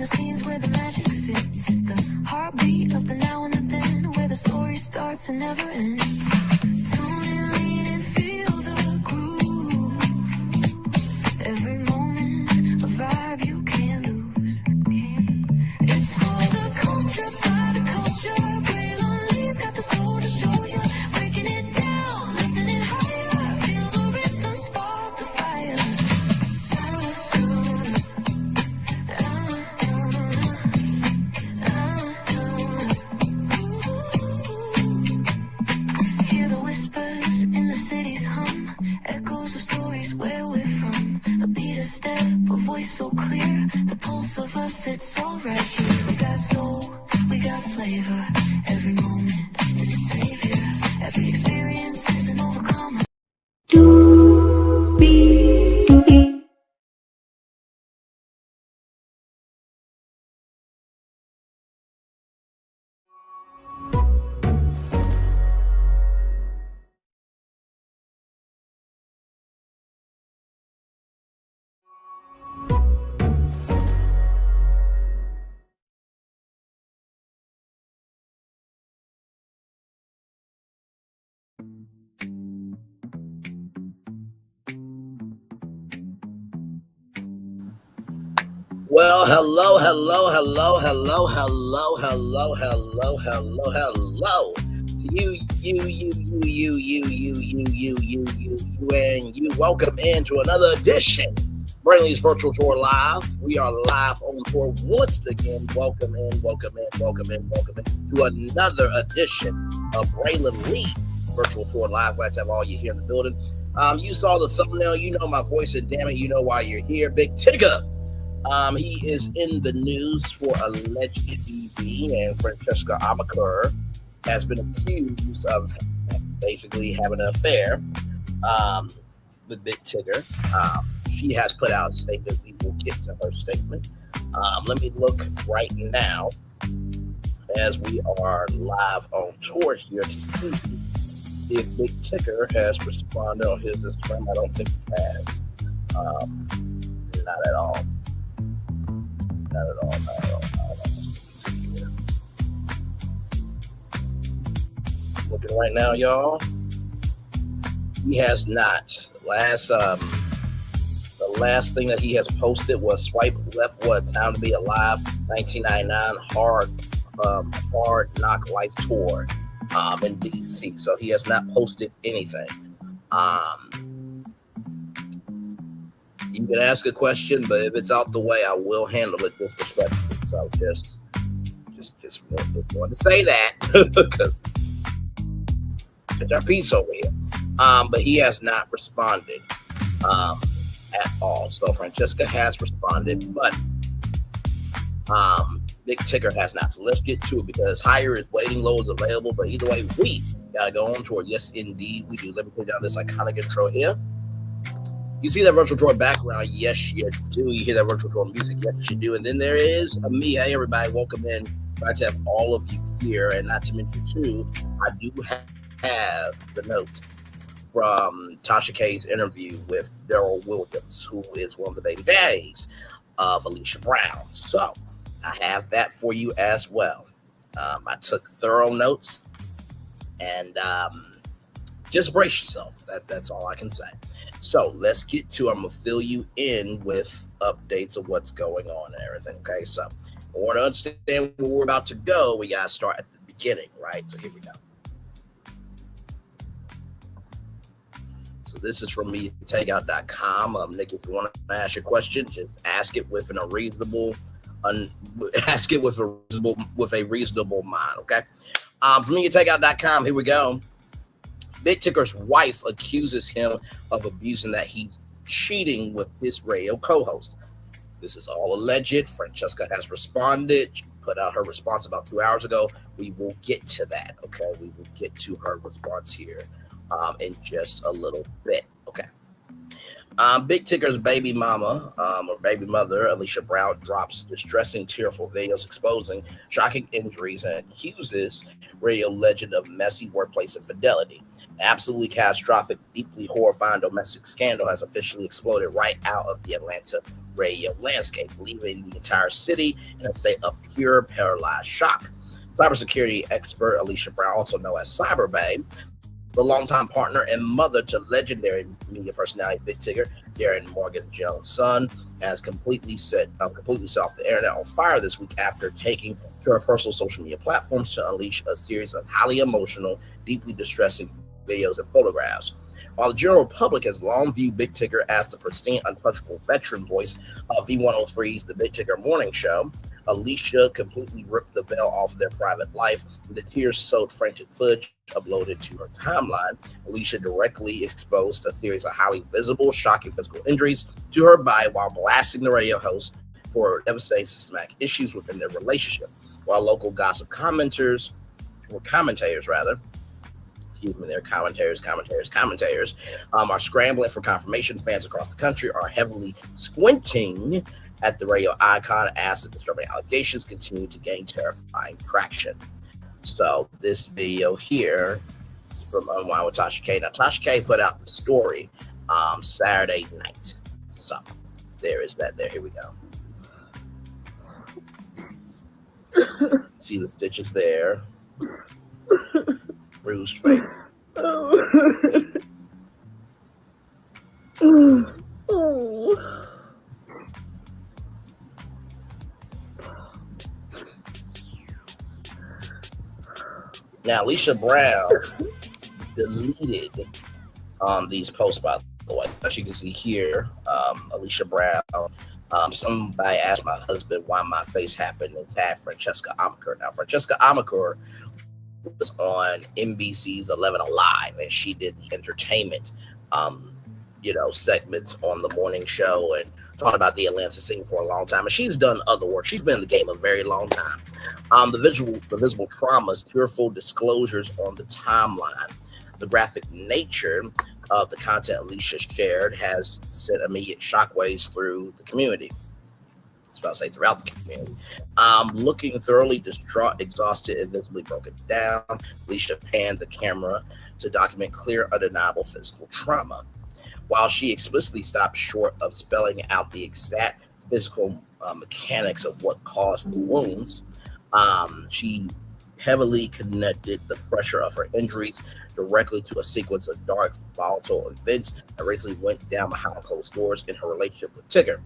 the scenes where the magic sits. It's the heartbeat of the now and the then, where the story starts and never ends. Tune in, lean and feel the groove. Every moment, a vibe you can't lose. It's for the culture, by the culture. Braylon Lee's got the soul to show you. Breaking it down, lifting it higher. Feel the rhythm, spark the fire. Hear the whispers in the city's hum, echoes of stories where we're from. A beat, a step, a voice so clear. The pulse of us, it's all right here. We got soul, we got flavor. Every moment is a savior. Every experience is an overcomer. Well, hello to you. Welcome into another edition Brainley's Virtual Tour Live. We are live on tour once again. Welcome in to another edition of Braylon Lee's Virtual Tour Live. Glad to have all you here in the building. You saw the thumbnail, you know my voice, and damn it, you know why you're here. Big Tigger. He is in the news for alleged EV, and Francesca Amaker has been accused of basically having an affair with Big Tigger. She has put out a statement. We will get to her statement. Let me look right now as we are live on tour here to see if Big Tigger has responded on his Instagram. I don't think he has. Not at all. Not at all. Looking right now, y'all. He has not. The last thing that he has posted was "Swipe Left, What a Time to Be Alive," 1999 Hard Knock Life Tour in DC. So he has not posted anything. You can ask a question, but if it's out the way, I will handle it disrespectfully. So just wanted to say that because it's our piece over here. But he has not responded at all. So Francesca has responded, but Big Tigger has not. So let's get to it because higher is waiting, low is available. But either way, we gotta go on tour. Yes, indeed, we do. Let me put down this iconic intro here. You see that virtual tour background? Yes, you do. You hear that virtual tour music? Yes, you do. And then there is me. Hey, everybody, welcome in. Glad to have all of you here. And not to mention, too, I do have the notes from Tasha K's interview with Durrell Williams, who is one of the baby daddies of Alicia Brown. So I have that for you as well. I took thorough notes, and just brace yourself. That's all I can say. So let's get to it. I'm going to fill you in with updates of what's going on and everything, okay? So I want to understand where we're about to go. We got to start at the beginning, right? So here we go. So this is from MediaTakeout.com. Nick, if you want to ask your question, just ask it with a reasonable mind, okay? From MediaTakeout.com, here we go. Big Tigger's wife accuses him of abusing that he's cheating with his radio co-host. This is all alleged. Francesca has responded. She put out her response about 2 hours ago. We will get to that, okay? We will get to her response here in just a little bit, okay? Big Tigger's baby mama, or baby mother, Alicia Brown, drops distressing, tearful videos exposing shocking injuries and accuses radio legend of messy workplace infidelity. Absolutely catastrophic, deeply horrifying domestic scandal has officially exploded right out of the Atlanta radio landscape, leaving the entire city in a state of pure paralyzed shock. Cybersecurity expert Alicia Brown, also known as Cyber Babe, the longtime partner and mother to legendary media personality Big Tigger, Darren Morgan Jones' son, has completely set off the internet on fire this week after taking to her personal social media platforms to unleash a series of highly emotional, deeply distressing videos and photographs. While the general public has long viewed Big Tigger as the pristine, untouchable veteran voice of V103's The Big Tigger Morning Show, Alicia completely ripped the veil off of their private life with the tear-soaked frantic footage uploaded to her timeline. Alicia directly exposed a series of highly visible, shocking physical injuries to her body while blasting the radio host for devastating systematic issues within their relationship. While local gossip commentators, are scrambling for confirmation, fans across the country are heavily squinting at the radio icon as the disturbing allegations continue to gain terrifying traction. So this video here is from Unwind with Tasha K. Now, Tasha K put out the story Saturday night. So there is that there. Here we go. See the stitches there. Bruised face. Now, Alicia Brown deleted these posts, by the way. As you can see here, Alicia Brown, somebody asked my husband why my face happened and tagged Francesca Amaker. Now, Francesca Amaker was on NBC's 11 Alive, and she did the entertainment, segments on the morning show and talked about the Atlanta scene for a long time. And she's done other work. She's been in the game a very long time. The visible traumas, tearful disclosures on the timeline, the graphic nature of the content Alicia shared has sent immediate shockwaves through the community. About to say throughout the community. Looking thoroughly distraught, exhausted, and visibly broken down, Alicia panned the camera to document clear, undeniable physical trauma. While she explicitly stopped short of spelling out the exact physical mechanics of what caused the wounds, she heavily connected the pressure of her injuries directly to a sequence of dark, volatile events that recently went down behind closed doors in her relationship with Tigger.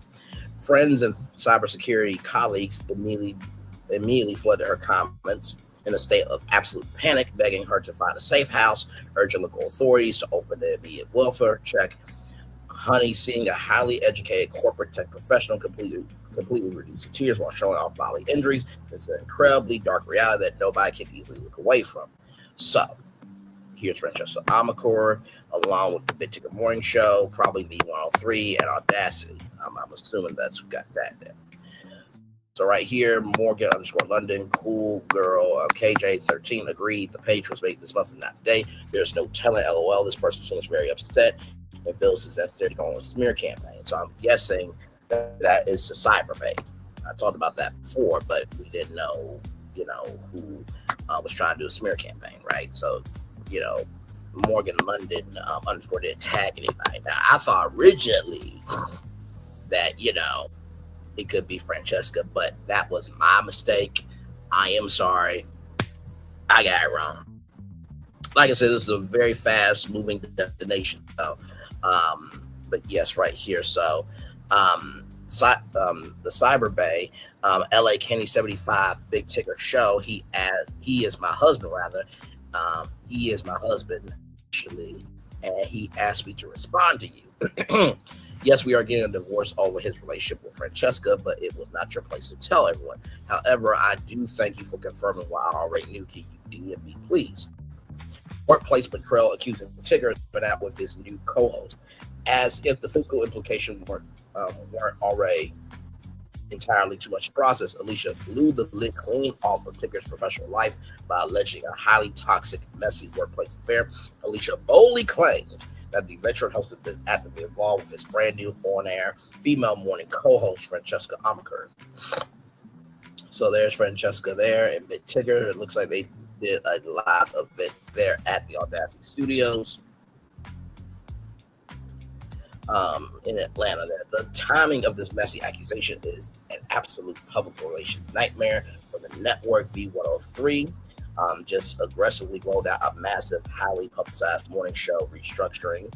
Friends and cybersecurity colleagues immediately flooded her comments in a state of absolute panic, begging her to find a safe house, urging local authorities to open the immediate welfare check. Honey, seeing a highly educated corporate tech professional completely reduced to tears while showing off bodily injuries. It's an incredibly dark reality that nobody can easily look away from. So, here's Francesca Amaker, along with the Big Tigger Morning Show, probably V103 and Audacity. I'm assuming that's who got that there. So right here, Morgan_London, cool girl, KJ13 agreed the page was made this month and not today. There's no telling, LOL. This person seems very upset and feels it's necessary to go on a smear campaign. So I'm guessing that is the Cyber Babe. I talked about that before, but we didn't know, who was trying to do a smear campaign, right? So, Morgan London _ didn't tag anybody. Now, I thought originally that, it could be Francesca, but that was my mistake. I am sorry. I got it wrong. Like I said, this is a very fast moving destination. So, but yes, right here. So, the Cyber Bay, LA Kenny 75 Big Tigger Show. He is my husband, rather. He is my husband, actually, and he asked me to respond to you. Yes, we are getting a divorce over his relationship with Francesca, but it was not your place to tell everyone. However, I do thank you for confirming what I already knew. Can you DM me, please? Workplace betrayal accusing Tigger has been out with his new co-host, as if the physical implications weren't already entirely too much to process. Alicia blew the lid clean off of Tigger's professional life by alleging a highly toxic, messy workplace affair. Alicia boldly claimed that the veteran host had been actively involved with his brand new on-air female morning co-host, Francesca Amaker. So there's Francesca there and Big Tigger. It looks like they did a live event there at the Audacity Studios. in Atlanta. There, the timing of this messy accusation is an absolute public relations nightmare for the network. V103 just aggressively rolled out a massive, highly publicized morning show restructuring,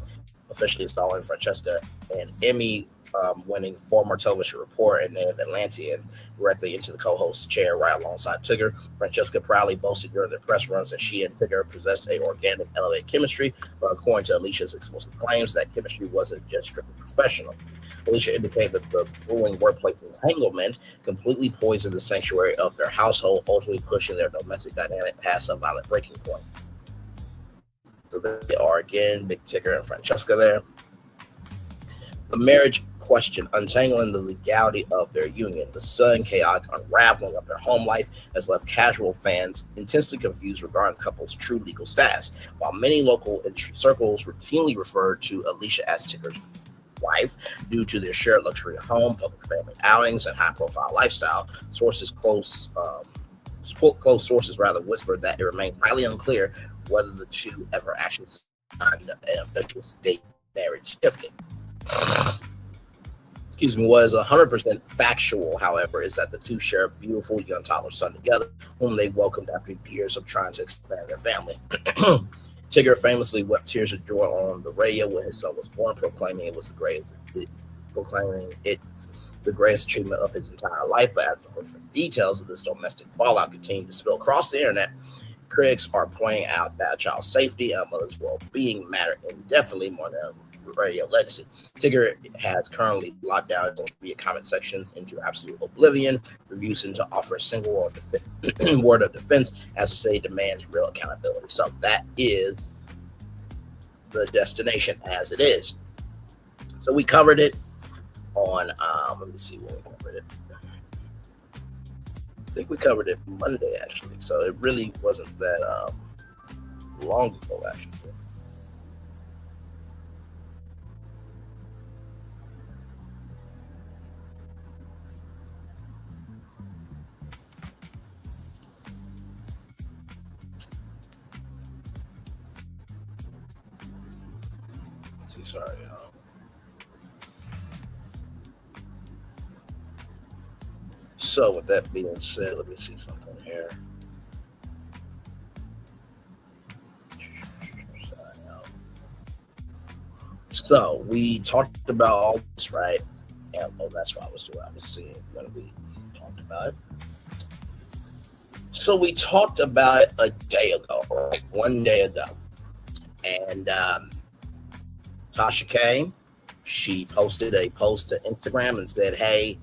officially installing Francesca, an Emmy-winning former television reporter and native Atlantean, directly into the co-host's chair right alongside Tigger. Francesca proudly boasted during the press runs that she and Tigger possessed a organic, elevated chemistry, but according to Alicia's explosive claims, that chemistry wasn't just strictly professional. Alicia indicated that the brewing workplace entanglement completely poisoned the sanctuary of their household, ultimately pushing their domestic dynamic past a violent breaking point. So they are again, Big Tigger and Francesca there. The marriage question, untangling the legality of their union. The sudden chaotic unraveling of their home life has left casual fans intensely confused regarding the couple's true legal status. While many local industry circles routinely refer to Alicia as Tigger's wife due to their shared luxury home, public family outings, and high-profile lifestyle, close sources whispered that it remains highly unclear whether the two ever actually signed an official state marriage certificate. Excuse me. What is 100% factual, however, is that the two share a beautiful young toddler son together, whom they welcomed after years of trying to expand their family. Tigger famously wept tears of joy on the radio when his son was born, proclaiming it the greatest achievement of his entire life. But as the horrific details of this domestic fallout continue to spill across the internet, critics are pointing out that a child's safety and a mother's well-being matter indefinitely more than radio legacy. Tigger has currently locked down his social media comment sections into absolute oblivion, refusing to offer a single word of defense, as the city demands real accountability. So that is the destination as it is. So we covered it on, let me see when we covered it. I think we covered it Monday, actually. So it really wasn't that long ago, actually. Sorry. So with that being said, let me see something here. So we talked about all this, right? Yeah, well, that's what I was seeing when we talked about it. So we talked about it a day ago, right? 1 day ago. And Tasha K, she posted a post to Instagram and said, hey,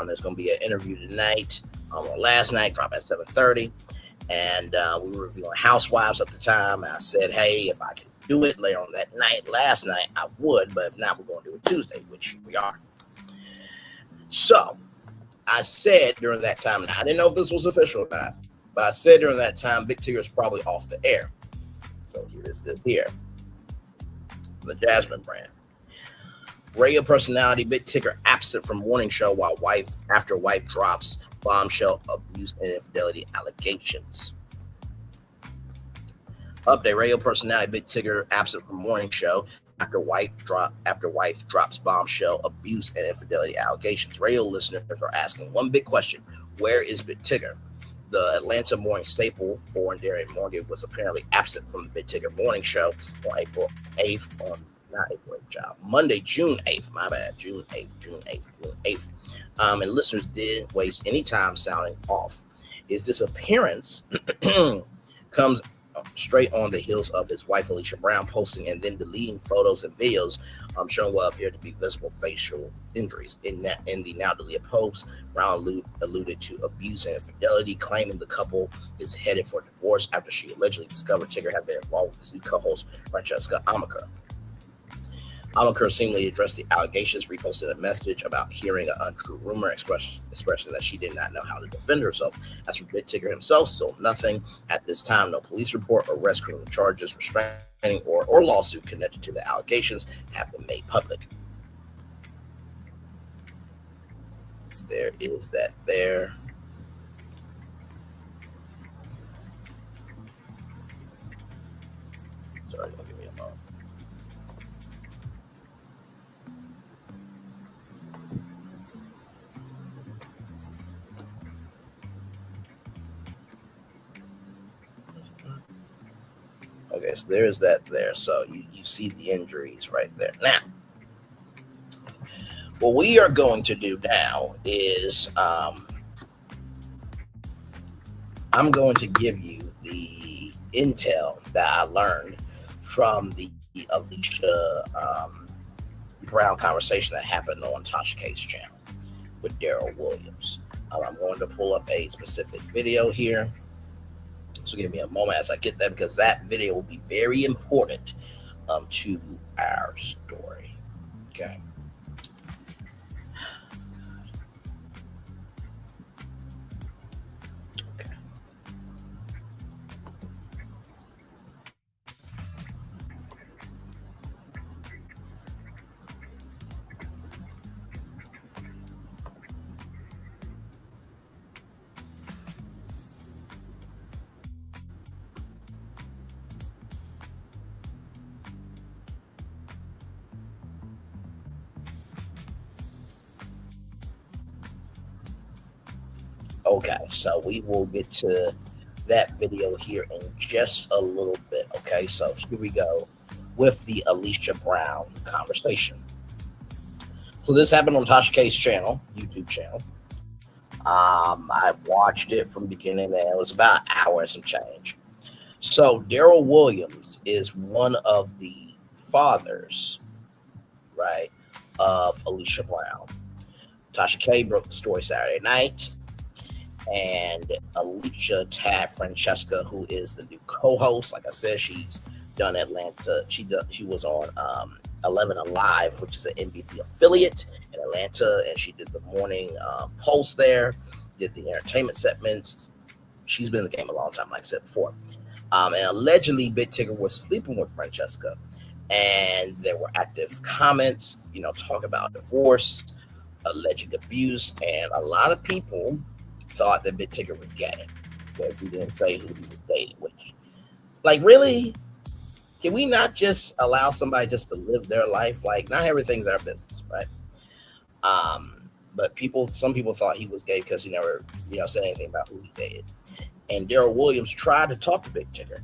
there's going to be an interview tonight, or last night, drop at 7:30. And we were reviewing Housewives at the time. And I said, hey, if I can do it later on that night, last night, I would. But if not, we're going to do it Tuesday, which we are. So I said during that time, now I didn't know if this was official or not, but I said during that time, Big Tigger is probably off the air. So here's this here. The Jasmine brand. Radio personality Big Tigger absent from morning show after wife drops bombshell abuse and infidelity allegations. Update: radio personality Big Tigger absent from morning show after wife drops bombshell abuse and infidelity allegations. Radio listeners are asking one big question: where is Big Tigger? The Atlanta morning staple, born Darren Morgan, was apparently absent from the Big Tigger morning show on April 8th, Monday, June 8th, my bad, June 8th. And listeners didn't waste any time sounding off. His disappearance comes straight on the heels of his wife, Alicia Brown, posting and then deleting photos and videos showing what appeared to be visible facial injuries. In the now deleted post, Brown alluded to abuse and infidelity, claiming the couple is headed for divorce after she allegedly discovered Tigger had been involved with his new co-host, Francesca Amaker. Amaker seemingly addressed the allegations, reposted a message about hearing an untrue rumor, expressing that she did not know how to defend herself. As for Big Tigger himself, still nothing at this time. No police report, arrest, criminal charges, restraining, or lawsuit connected to the allegations have been made public. So there is that there. Sorry, don't give me a moment. Okay, so there's that there. So you see the injuries right there. Now, what we are going to do now is I'm going to give you the intel that I learned from the Alicia Brown conversation that happened on Tasha K's channel with Durrell Williams. I'm going to pull up a specific video here. So give me a moment as I get that, because that video will be very important to our story. Okay. Okay, so we will get to that video here in just a little bit. Okay, so here we go with the Alicia Brown conversation. So this happened on Tasha K's channel, YouTube channel. I watched it from the beginning, and it was about an hour and some change. So Durrell Williams is one of the fathers, right, of Alicia Brown. Tasha K broke the story Saturday night, and Alicia tagged Francesca, who is the new co-host. Like I said, she's done Atlanta. She was on 11 Alive, which is an NBC affiliate in Atlanta, and she did the morning pulse there, did the entertainment segments. She's been in the game a long time, like I said before. And allegedly, Tigger was sleeping with Francesca, and there were active comments, talk about divorce, alleged abuse, and a lot of people thought that Tigger was gay because he didn't say who he was dating. Which, like, really, can we not just allow somebody just to live their life? Like, not everything's our business, right? But some people thought he was gay because he never, said anything about who he dated. And Durrell Williams tried to talk to Tigger,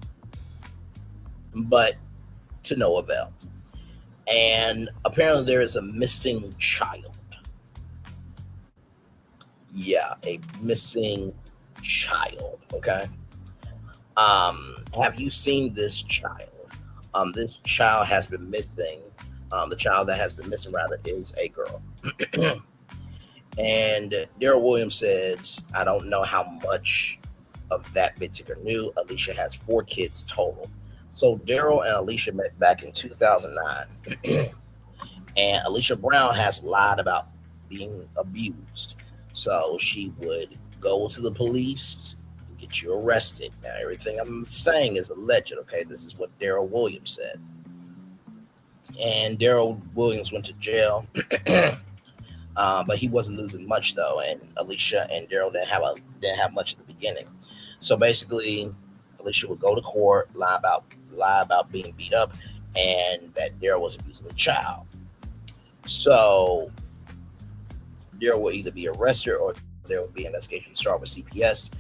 but to no avail. And apparently there is a missing child. Yeah, a missing child. Okay. Have you seen this child? This child has been missing. The child that has been missing, rather, is a girl. And Durrell Williams says, I don't know how much of that Tigger knew. Alicia has 4 kids total. So Durrell and Alicia met back in 2009. And Alicia Brown has lied about being abused. So she would go to the police, get you arrested. Now, everything I'm saying is alleged, okay? This is what Durrell Williams said. And Durrell Williams went to jail, but he wasn't losing much, though. And Alicia and Durrell didn't have much at the beginning. So basically, Alicia would go to court, lie about being beat up, and that Durrell was abusing the child. So Durrell will either be arrested or there will be an investigation start with CPS.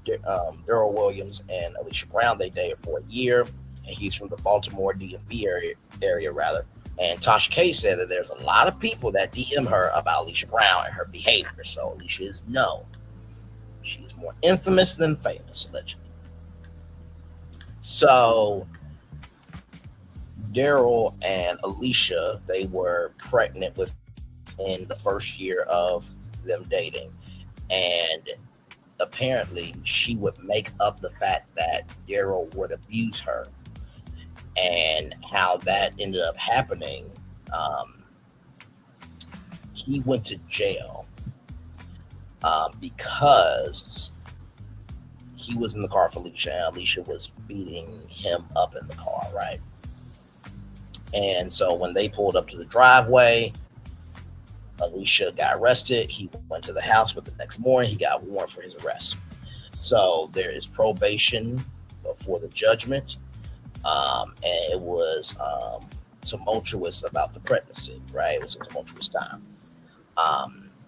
Durrell Williams and Alicia Brown, they dated for a year, and he's from the Baltimore DMV area rather. And Tasha K said that there's a lot of people that DM her about Alicia Brown and her behavior. So Alicia is known. She is more infamous than famous, allegedly. So Durrell and Alicia, they were pregnant within the first year of them dating. And apparently she would make up the fact that Durrell would abuse her. And how that ended up happening, he went to jail because he was in the car for Alicia, and Alicia was beating him up in the car, right? And so when they pulled up to the driveway, Alicia got arrested. He went to the house, but the next morning he got a warrant for his arrest. So there is probation before the judgment. And it was tumultuous about the pregnancy, right? It was a tumultuous time.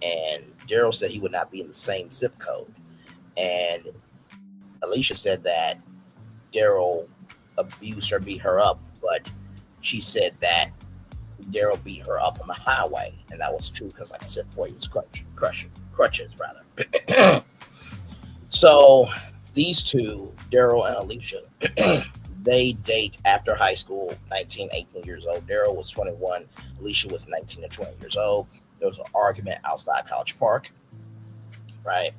And Durrell said he would not be in the same zip code. And Alicia said that Durrell abused her, beat her up, but she said that Durrell beat her up on the highway, and that was true because, like I said before, he was crutches rather. So these two, Durrell and Alicia, they date after high school, 19, 18 years old. Durrell was 21, Alicia was 19 or 20 years old. There was an argument outside College Park, right?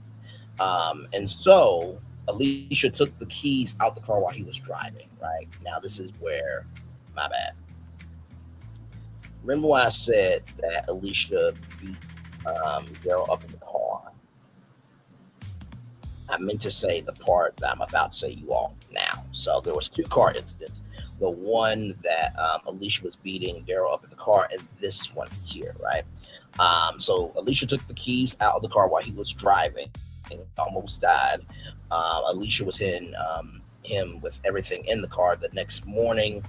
And so Alicia took the keys out the car while he was driving, right? Now, this is where, my bad. Remember when I said that Alicia beat Durrell up in the car? I meant to say the part that I'm about to say you all now. So there was two car incidents. The one that Alicia was beating Durrell up in the car, and this one here, right? So Alicia took the keys out of the car while he was driving and almost died. Alicia was hitting him with everything in the car. The next morning,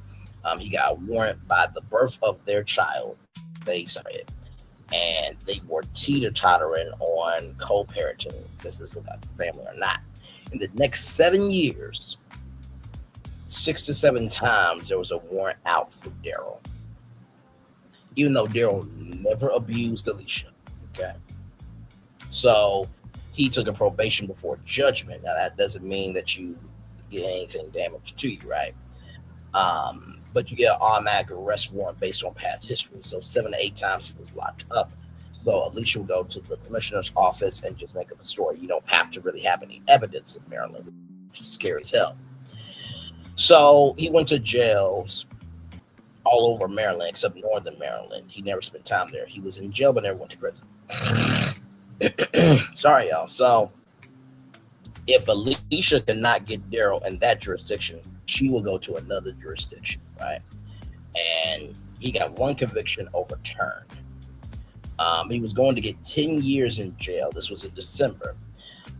he got a warrant by the birth of their child. They started. And they were teeter-tottering on co-parenting. Does this look like a family or not? In the next 7 years, 6 to 7 times, there was a warrant out for Durrell. Even though Durrell never abused Alicia. Okay. So he took a probation before judgment. Now, that doesn't mean that you get anything damaged to you, right? But you get an automatic arrest warrant based on past history. So 7 to 8 times he was locked up. So Alicia will go to the commissioner's office and just make up a story. You don't have to really have any evidence in Maryland, which is scary as hell. So he went to jails all over Maryland, except Northern Maryland. He never spent time there. He was in jail, but never went to prison. Sorry, y'all. So if Alicia cannot get Durrell in that jurisdiction, she will go to another jurisdiction, right? And he got one conviction overturned. He was going to get 10 years in jail. This was in December.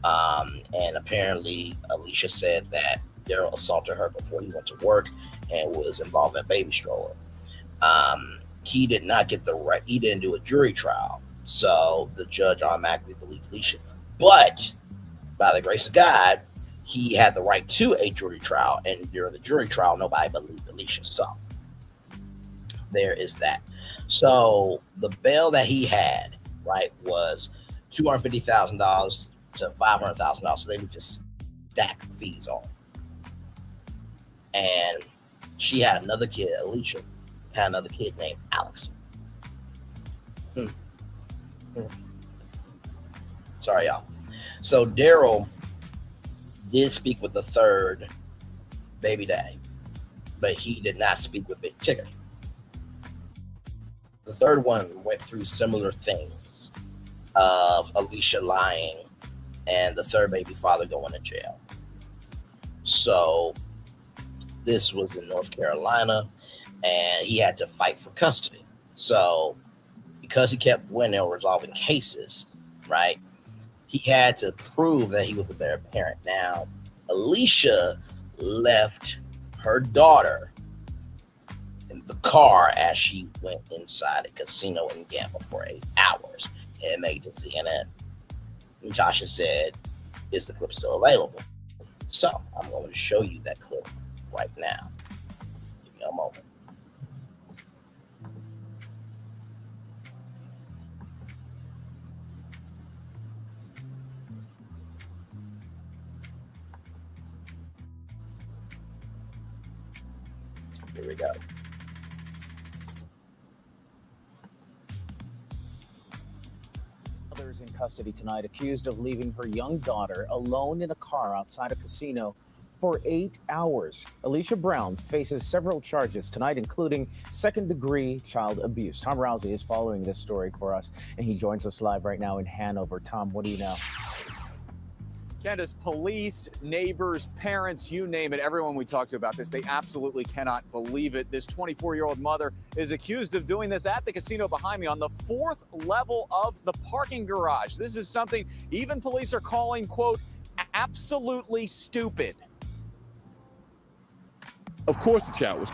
And apparently, Alicia said that Durrell assaulted her before he went to work and was involved in a baby stroller. He did not get he didn't do a jury trial. So the judge automatically believed Alicia. But by the grace of God, he had the right to a jury trial, and during the jury trial, nobody believed Alicia. So there is that. So the bail that he had, right, was $250,000 to $500,000. So they would just stack fees on. And she had another kid, Alicia, had another kid named Alex. Sorry, y'all. So Durrell did speak with the third baby daddy, but he did not speak with Big Tigger. The third one went through similar things of Alicia lying and the third baby father going to jail. So this was in North Carolina, and he had to fight for custody. So because he kept winning or resolving cases, right, he had to prove that he was a better parent. Now, Alicia left her daughter in the car as she went inside a casino and gambled for 8 hours and made to CNN. And Tasha said, "Is the clip still available?" So I'm going to show you that clip right now. Give me a moment. Here we go. Others in custody tonight accused of leaving her young daughter alone in a car outside a casino for 8 hours. Alicia Brown faces several charges tonight, including second-degree child abuse. Tom Rousey is following this story for us, and he joins us live right now in Hanover. Tom, what do you know? Candace, police, neighbors, parents, you name it, everyone we talked to about this, they absolutely cannot believe it. This 24-year-old mother is accused of doing this at the casino behind me on the 4th level of the parking garage. This is something even police are calling, quote, absolutely stupid. Of course the child was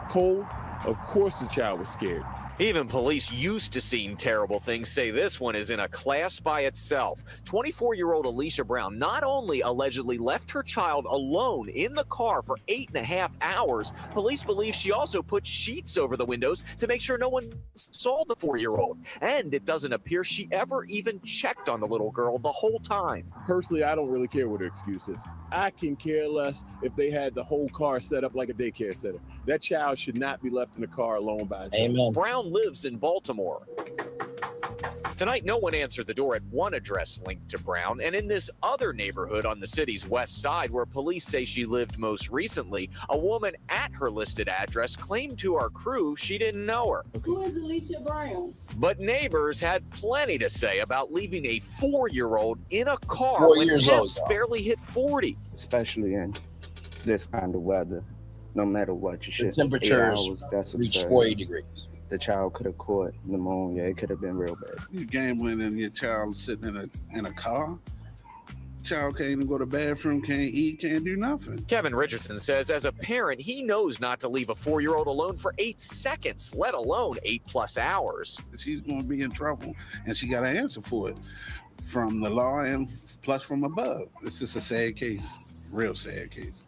cold. Of course the child was scared. Even police used to seeing terrible things say this one is in a class by itself. 24-year-old Alicia Brown not only allegedly left her child alone in the car for 8.5 hours, police believe she also put sheets over the windows to make sure no one saw the 4-year-old. And it doesn't appear she ever even checked on the little girl the whole time. Personally, I don't really care what her excuse is. I can care less if they had the whole car set up like a daycare center. That child should not be left in the car alone by herself. Amen. Brown lives in Baltimore. Tonight, no one answered the door at one address linked to Brown, and in this other neighborhood on the city's west side where police say she lived most recently, a woman at her listed address claimed to our crew she didn't know her. Who is Alicia Brown? But neighbors had plenty to say about leaving a 4-year-old in a car 4 when years old, temps y'all. barely hit 40. Especially in this kind of weather. No matter what, you should. The temperatures 8 hours, that's reach absurd. 40 degrees. The child could have caught pneumonia. It could have been real bad. You gambling and your child sitting in a car. Child can't even go to the bathroom, can't eat, can't do nothing. Kevin Richardson says as a parent, he knows not to leave a 4-year-old alone for 8 seconds, let alone 8+ hours. She's going to be in trouble, and she got to answer for it from the law and plus from above. It's just a sad case, real sad case.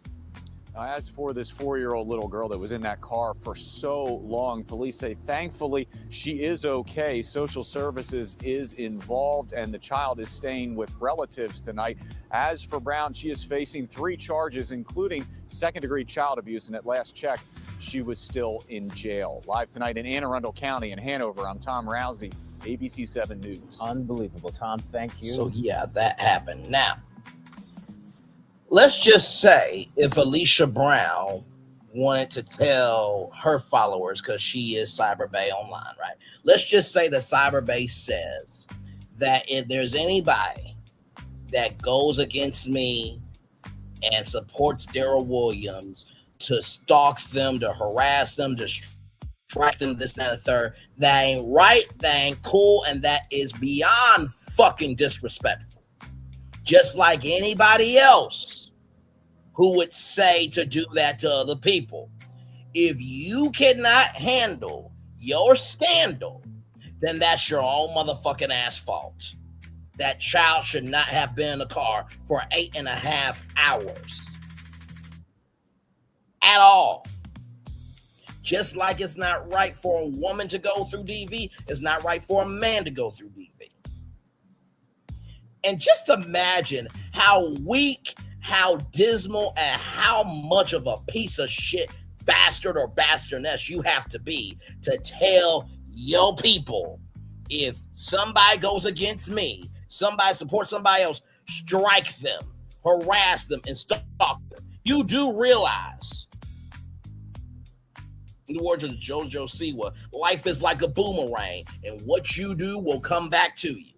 Now, as for this 4-year-old little girl that was in that car for so long, police say thankfully she is okay. Social services is involved and the child is staying with relatives tonight. As for Brown, she is facing 3 charges, including second-degree child abuse, and at last check, she was still in jail. Live tonight in Anne Arundel County in Hanover, I'm Tom Rousey, ABC 7 News. Unbelievable, Tom. Thank you. So, yeah, that happened. Now, let's just say if Alicia Brown wanted to tell her followers, because she is Cyber Bay Online, right? Let's just say that Cyber Bay says that if there's anybody that goes against me and supports Durrell Williams to stalk them, to harass them, to strike them, this, that, and the third, that ain't right, that ain't cool, and that is beyond fucking disrespectful. Just like anybody else who would say to do that to other people. If you cannot handle your scandal, then that's your own motherfucking ass fault. That child should not have been in the car for 8.5 hours. At all. Just like it's not right for a woman to go through DV, it's not right for a man to go through DV. And just imagine how weak, how dismal, and how much of a piece of shit bastard or bastardess you have to be to tell your people, if somebody goes against me, somebody supports somebody else, strike them, harass them, and stalk them. You do realize, in the words of JoJo Siwa, life is like a boomerang, and what you do will come back to you.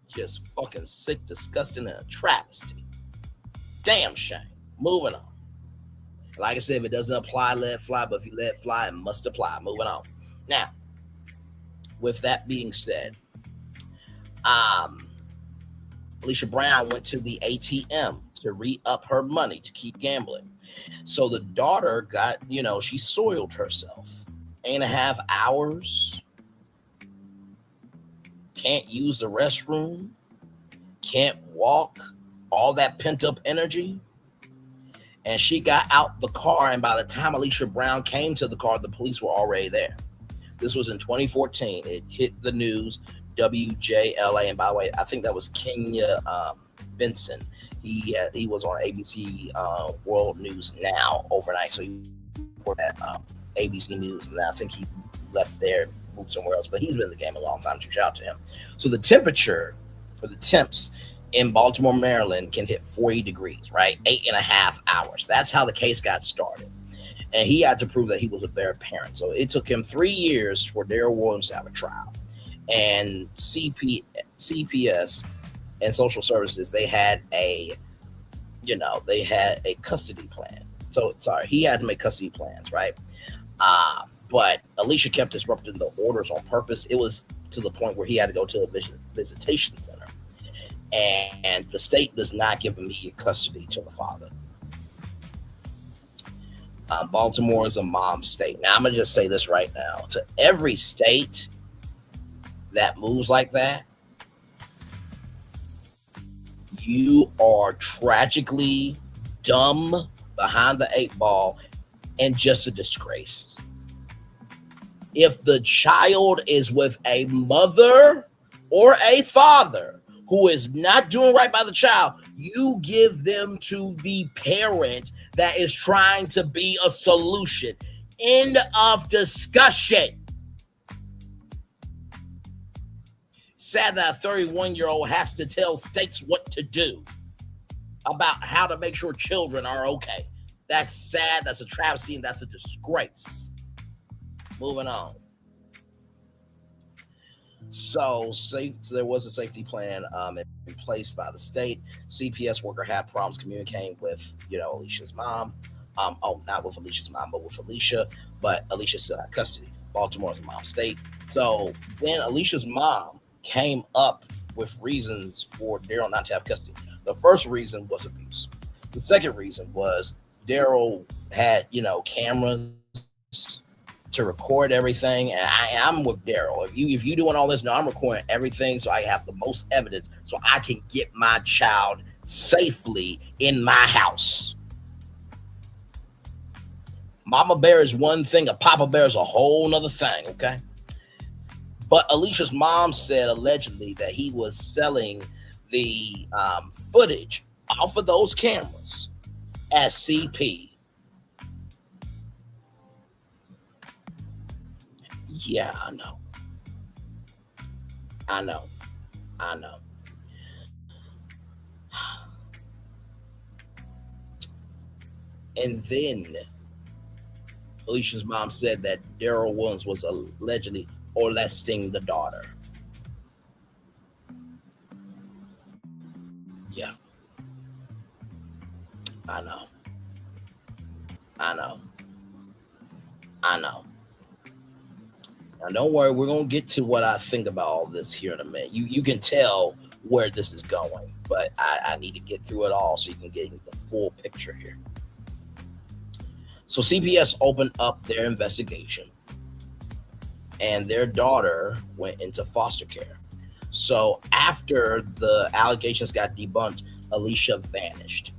Just fucking sick, disgusting, and a travesty. Damn shame. Moving on. Like I said, if it doesn't apply, let it fly. But if you let it fly, it must apply. Moving on. Now, with that being said, Alicia Brown went to the ATM to re-up her money to keep gambling. So the daughter got, she soiled herself. 8.5 hours. Can't use the restroom. Can't walk. All that pent-up energy. And she got out the car, and by the time Alicia Brown came to the car, the police were already there. This was in 2014. It hit the news, WJLA. And by the way, I think that was Kenya Benson. He was on ABC World News Now overnight. So he worked at ABC News, and I think he left there and moved somewhere else. But he's been in the game a long time, so shout out to him. So the temperature for the temps in Baltimore, Maryland can hit 40 degrees, right? 8.5 hours. That's how the case got started. And he had to prove that he was a better parent. So it took him 3 years for Durrell Williams to have a trial. And CPS and social services, they had a custody plan. So, he had to make custody plans, right? But Alicia kept disrupting the orders on purpose. It was to the point where he had to go to a visitation center. And the state does not give immediate custody to the father. Baltimore is a mom state. Now, I'm going to just say this right now. To every state that moves like that, you are tragically dumb, behind the 8 ball, and just a disgrace. If the child is with a mother or a father who is not doing right by the child, you give them to the parent that is trying to be a solution. End of discussion. Sad that a 31-year-old has to tell states what to do about how to make sure children are okay. That's sad. That's a travesty, and that's a disgrace. Moving on. So there was a safety plan in place by the state. CPS worker had problems communicating with, Alicia's mom. Not with Alicia's mom, but with Alicia. But Alicia still had custody. Baltimore's a mom state. So then Alicia's mom came up with reasons for Durrell not to have custody. The first reason was abuse. The second reason was Durrell had, cameras to record everything, and I'm with Durrell. If you doing all this, no, I'm recording everything so I have the most evidence so I can get my child safely in my house. Mama bear is one thing, a papa bear is a whole nother thing, okay? But Alicia's mom said allegedly that he was selling the footage off of those cameras as CP. Yeah, I know. And then Alicia's mom said that Durrell Williams was allegedly molesting the daughter. Yeah. I know. Now, don't worry. We're going to get to what I think about all this here in a minute. You can tell where this is going, but I need to get through it all so you can get the full picture here. So CPS opened up their investigation, and their daughter went into foster care. So after the allegations got debunked, Alicia vanished.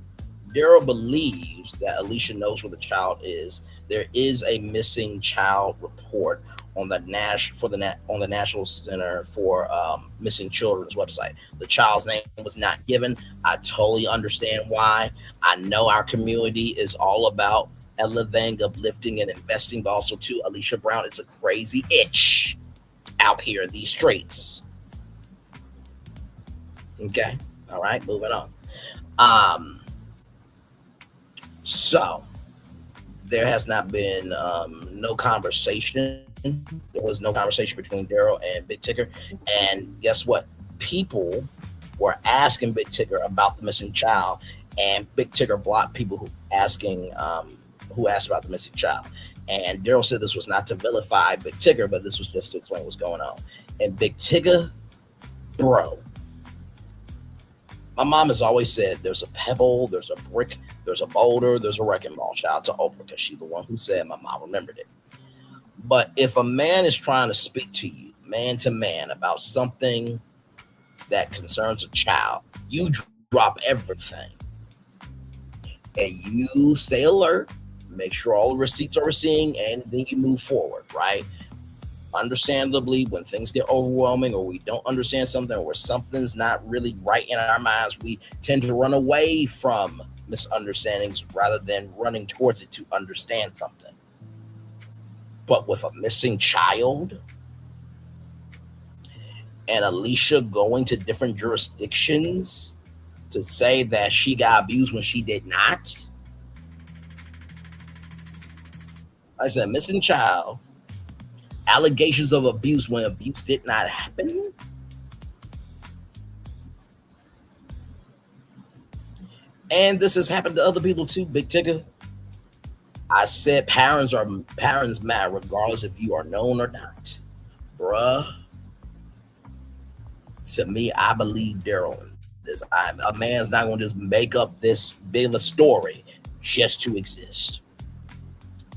Durrell believes that Alicia knows where the child is. There is a missing child report on the National Center for Missing Children's website. The child's name was not given. I totally understand why. I know our community is all about elevating, uplifting, and investing, but also too, Alicia Brown is a crazy itch out here in these streets. Okay, all right, moving on. So there has not been no conversation. There was no conversation between Durrell and Big Tigger. And guess what? People were asking Big Tigger about the missing child, and Big Tigger blocked people who asked about the missing child. And Durrell said this was not to vilify Big Tigger, but this was just to explain what's going on. And Big Tigger, bro, my mom has always said there's a pebble, there's a brick, there's a boulder, there's a wrecking ball. Shout out to Oprah, because she's the one who said my mom remembered it. But if a man is trying to speak to you, man to man, about something that concerns a child, you drop everything and you stay alert, make sure all the receipts are receiving, and then you move forward, right? Understandably, when things get overwhelming or we don't understand something or something's not really right in our minds, we tend to run away from misunderstandings rather than running towards it to understand something. But with a missing child and Alicia going to different jurisdictions to say that she got abused when she did not. I said, missing child, allegations of abuse when abuse did not happen. And this has happened to other people too, Big Tigger. I said parents matter regardless if you are known or not. Bruh. To me, I believe Durrell in this. A man's not going to just make up this big of a story just to exist.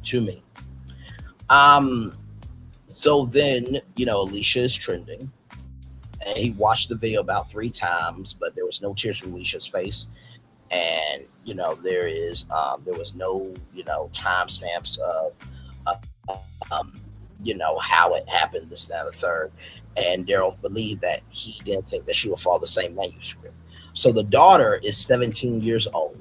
to me. So then, Alicia is trending, and he watched the video about 3 times, but there was no tears from Alicia's face. And, there was no, timestamps of, how it happened, this, that, and the third. And Durrell believed that he didn't think that she would follow the same manuscript. So the daughter is 17 years old,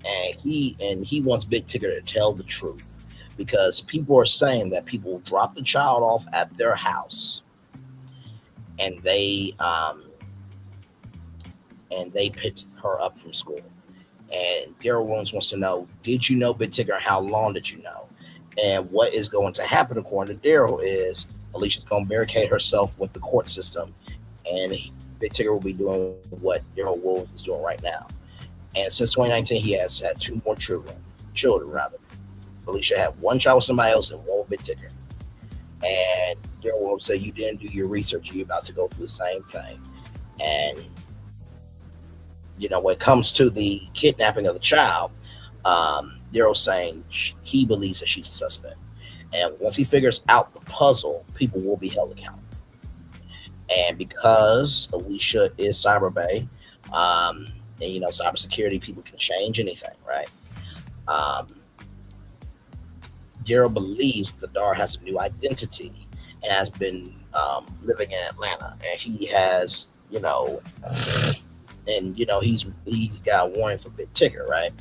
and he wants Big Tigger to tell the truth, because people are saying that people will drop the child off at their house, and they pick her up from school. And Durrell Williams wants to know, did you know Big Tigger? How long did you know? And what is going to happen, according to Durrell, is Alicia's going to barricade herself with the court system, and Big Tigger will be doing what Durrell Williams is doing right now. And since 2019, he has had 2 more children. Alicia had 1 child with somebody else and 1 with Big Tigger. And Durrell Williams said, you didn't do your research. You're about to go through the same thing. And, when it comes to the kidnapping of the child, Durrell's saying he believes that she's a suspect. And once he figures out the puzzle, people will be held accountable. And because Alicia is cyberbay, and cybersecurity, people can change anything, right? Durrell believes the daughter has a new identity and has been living in Atlanta, and he has, he's got a warning for Big Tigger, right?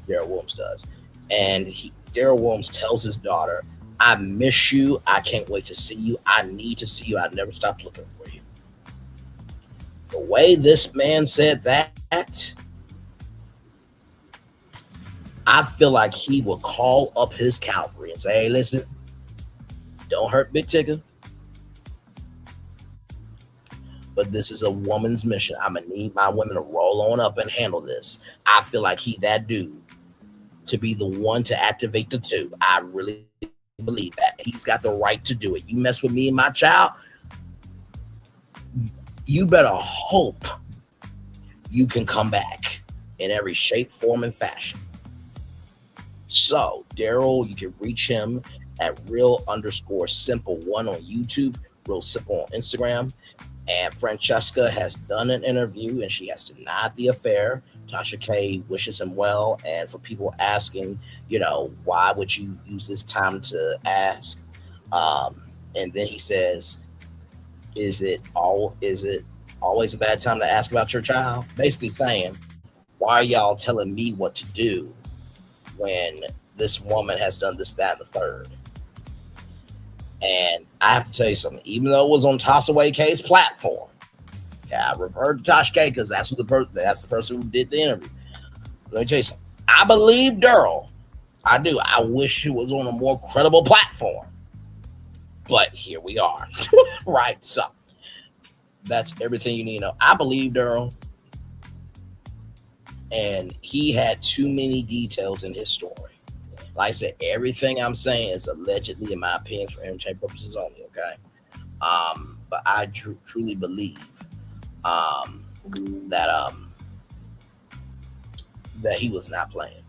Durrell Williams does, and Durrell Williams tells his daughter, "I miss you. I can't wait to see you. I need to see you. I never stopped looking for you." The way this man said that, I feel like he will call up his cavalry and say, "Hey, listen, don't hurt Big Tigger, but this is a woman's mission. I'm gonna need my women to roll on up and handle this." I feel like he that dude to be the one to activate the 2. I really believe that. He's got the right to do it. You mess with me and my child, you better hope you can come back in every shape, form, and fashion. So, Durrell, you can reach him at real_simple1 on YouTube, Real Simple on Instagram. And Francesca has done an interview, and she has denied the affair. Tasha K wishes him well. And for people asking, why would you use this time to ask? And then he says, is it always a bad time to ask about your child? Basically saying, why are y'all telling me what to do when this woman has done this, that, and the third? And I have to tell you something, even though it was on Tasha K's platform, I referred to Tasha K because that's the person who did the interview. Let me tell you something. I believe Durrell. I do. I wish it was on a more credible platform. But here we are. Right? So that's everything you need to know. I believe Durrell. And he had too many details in his story. Like I said, everything I'm saying is allegedly, in my opinion, for entertainment purposes only, okay? But I truly believe that he was not playing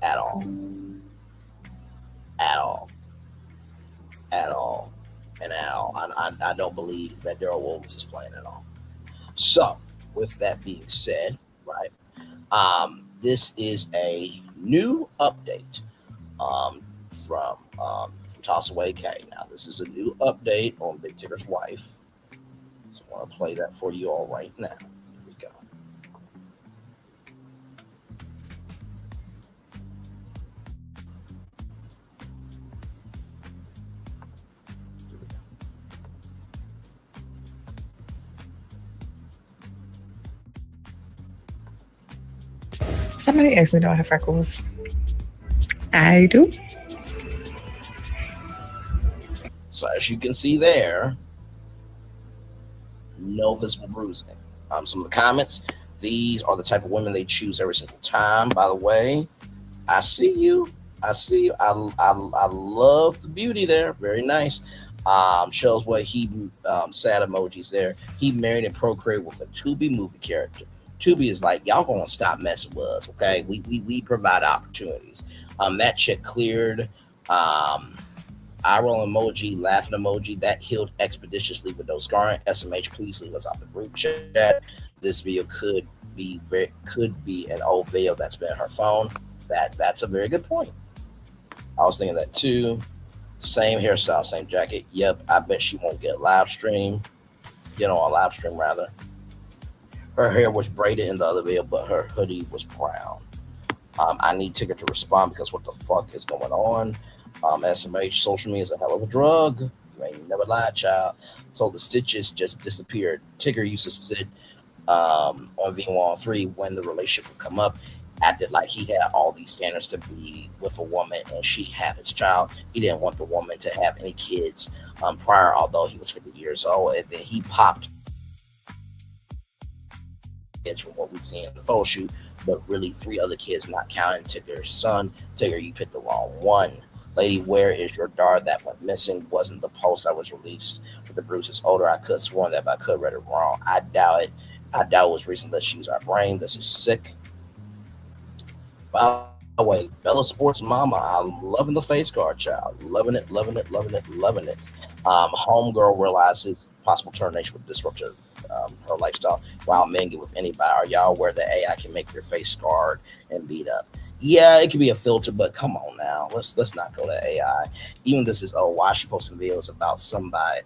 at all. I don't believe that Durrell Williams is playing at all. So, with that being said, right, this is a new update from Tasha K. Now, this is a new update on Big Tigger's wife. So I want to play that for you all right now. Here we go. Somebody asked me, do I have freckles? I do. So as you can see there, no visible bruising. Some of the comments, these are the type of women they choose every single time. By the way, I see you. I love the beauty there. Very nice. Shows what he sad emojis there. He married and procreated with a Tubi movie character. Tubi is like, y'all gonna stop messing with us, okay? We provide opportunities. That chick cleared. Eye roll emoji, laughing emoji, that healed expeditiously with no scarring. SMH, please leave us off the group chat. This video could be an old video that's been her phone. That's a very good point. I was thinking that too. Same hairstyle, same jacket. Yep, I bet she won't get live stream. Get on a live stream rather. Her hair was braided in the other video, but her hoodie was brown. I need Tigger to respond because what the fuck is going on? SMH, social media is a hell of a drug. You ain't never lied, child. So the stitches just disappeared. Tigger used to sit on V103 when the relationship would come up, acted like he had all these standards to be with a woman and she had his child. He didn't want the woman to have any kids prior, although he was 50 years old, and then he popped kids from what we see in the photo shoot, but really 3 other kids, not counting Tigger's son. Tigger, you picked the wrong one. Lady, where is your daughter that went missing? Wasn't the post that was released with the bruises older? I could have sworn that, but I could have read it wrong. I doubt it. I doubt it was recent. Let's use our brain. This is sick. By the way, Bella Sports Mama, I'm loving the face guard, child. Loving it, loving it, loving it, loving it. Homegirl realizes possible termination would disrupt her lifestyle while men get with anybody. Are y'all aware that AI can make your face scarred and beat up? Yeah, it could be a filter, but come on now. Let's not go to AI. Even this is why is she posting videos about somebody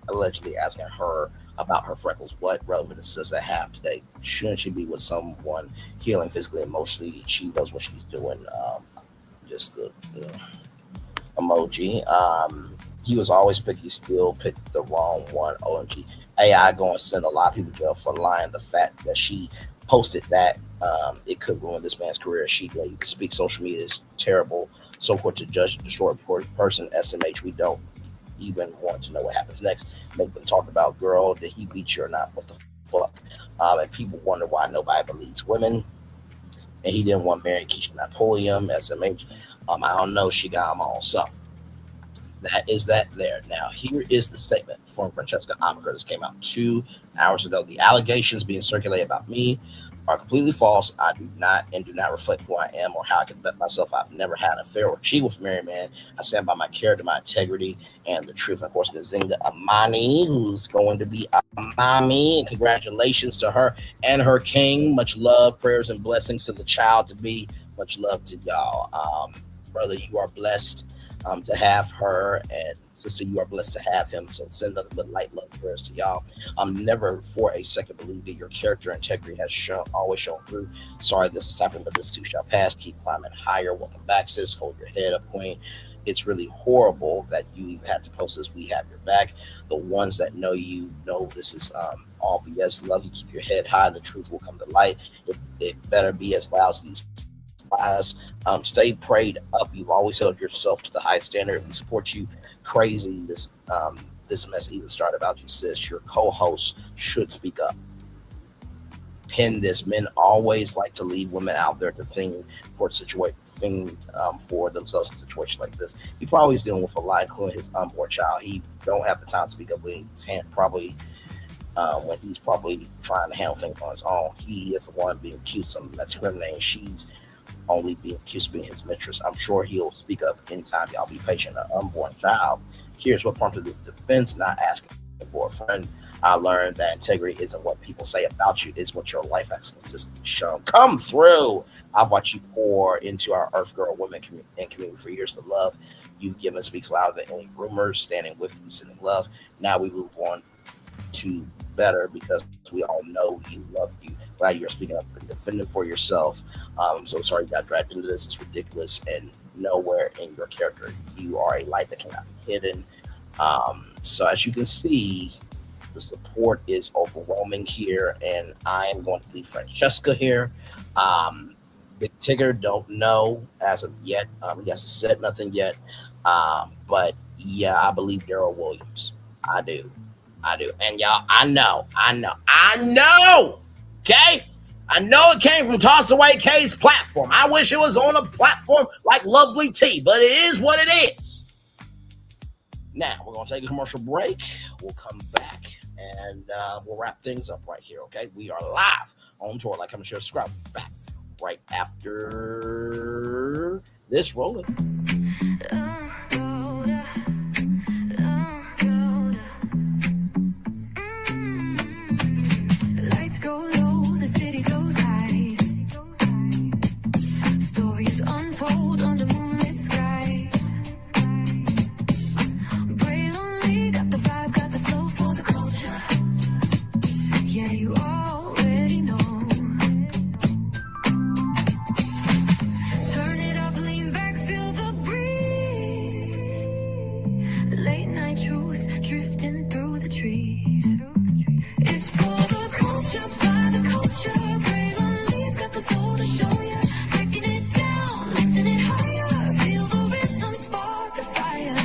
allegedly asking her about her freckles. What relevance does that have today? Shouldn't she be with someone healing physically, emotionally? She knows what she's doing. Just the emoji. He was always picky, still picked the wrong one. OMG. AI going to send a lot of people to jail for lying. The fact that she posted that it could ruin this man's career. She speaks social media is terrible. So forth to judge, destroy a person. SMH, we don't even want to know what happens next. Make them talk about, girl, did he beat you or not? What the fuck? And people wonder why nobody believes women. And he didn't want Mary Keisha Napoleon. SMH, I don't know. She got them all. So that is that there. Now, here is the statement from Francesca Amaker. This came out 2 hours ago. The allegations being circulated about me are completely false. I do not reflect who I am or how I conduct myself. I've never had an affair or cheat with a married man. I stand by my character, my integrity, and the truth. And of course, Nzinga Amani, who's going to be a mommy. And congratulations to her and her king. Much love, prayers, and blessings to the child to be. Much love to y'all. Brother, you are blessed to have her, and sister, you are blessed to have him. So send nothing but light, love, prayers to y'all. Never for a second believe that your character and integrity has always shown through. Sorry this has happened, but this too shall pass. Keep climbing higher. Welcome back, sis. Hold your head up, queen. It's really horrible that you even had to post this. We have your back. The ones that know you know this is all BS. Love you. Keep your head high. The truth will come to light. It better be as loud as these lies. Stay prayed up. You've always held yourself to the high standard. We support you. Crazy this mess even started about you, sis. Your co-host should speak up. Pin this. Men always like to leave women out there to think for for themselves in situations like this. He probably is dealing with a lot, including his unborn child. He don't have the time to speak up when he's probably trying to handle things on his own. He is the one being accused of discriminating. She's only being accused of being his mistress. I'm sure he'll speak up in time. Y'all be patient. An unborn child. Here's what prompted this defense, not asking for a friend. I learned that integrity isn't what people say about you, it's what your life has consistently shown. Come through. I've watched you pour into our Earth Girl women and community for years. The love you've given speaks louder than any rumors. Standing with you, sending love. Now we move on to better because we all know you love you. Glad you're speaking up and defending for yourself. I'm so sorry you got dragged into this. It's ridiculous, and nowhere in your character you are a light that cannot be hidden. So as you can see, the support is overwhelming here, and I am going to leave Francesca here. Big Tigger, don't know as of yet. He hasn't said nothing yet. But yeah, I believe Durrell Williams. I do. And y'all, I know. Okay? I know it came from Toss Away K's platform. I wish it was on a platform like Lovely Tea, but it is what it is. Now, we're going to take a commercial break. We'll come back and we'll wrap things up right here, okay? We are live on tour. Like, I'm sure, subscribe. Back right after this rolling. Lights go low, the city goes high. Stories untold under moonlit skies. Braille only got the vibe, got the flow for the culture. Yeah, you already know. Turn it up, lean back, feel the breeze. Late night truths drifting through the trees. It's for the culture, by the culture. Braille only's got the soul to show ya. Breaking it down, lifting it higher. Feel the rhythm, spark the fire.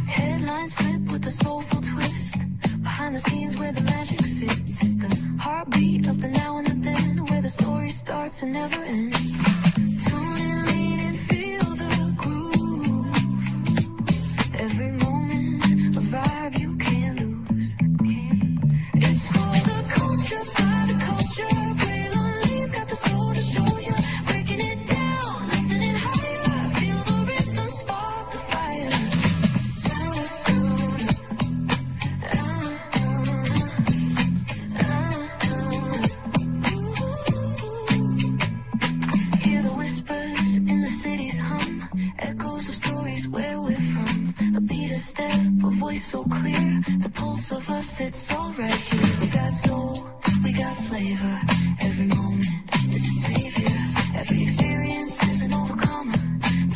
Headlines flip with a soulful twist. Behind the scenes where the magic sits. It's the heartbeat of the now and the then, where the story starts and never ends. Tune in, lean in, feel the groove. Every moment, a vibe you can't lose. It's for the culture, by the culture. Braille only's got the soul to show ya. Breaking it down, lifting it higher. Feel the rhythm, spark the fire. Hear the whispers in the city's hum. Echoes of stories where we're from. A beat, a step, a voice so clear. The pulse of us, it's all right here. We got soul, we got flavor. Every moment is a savior. Every experience is an overcomer.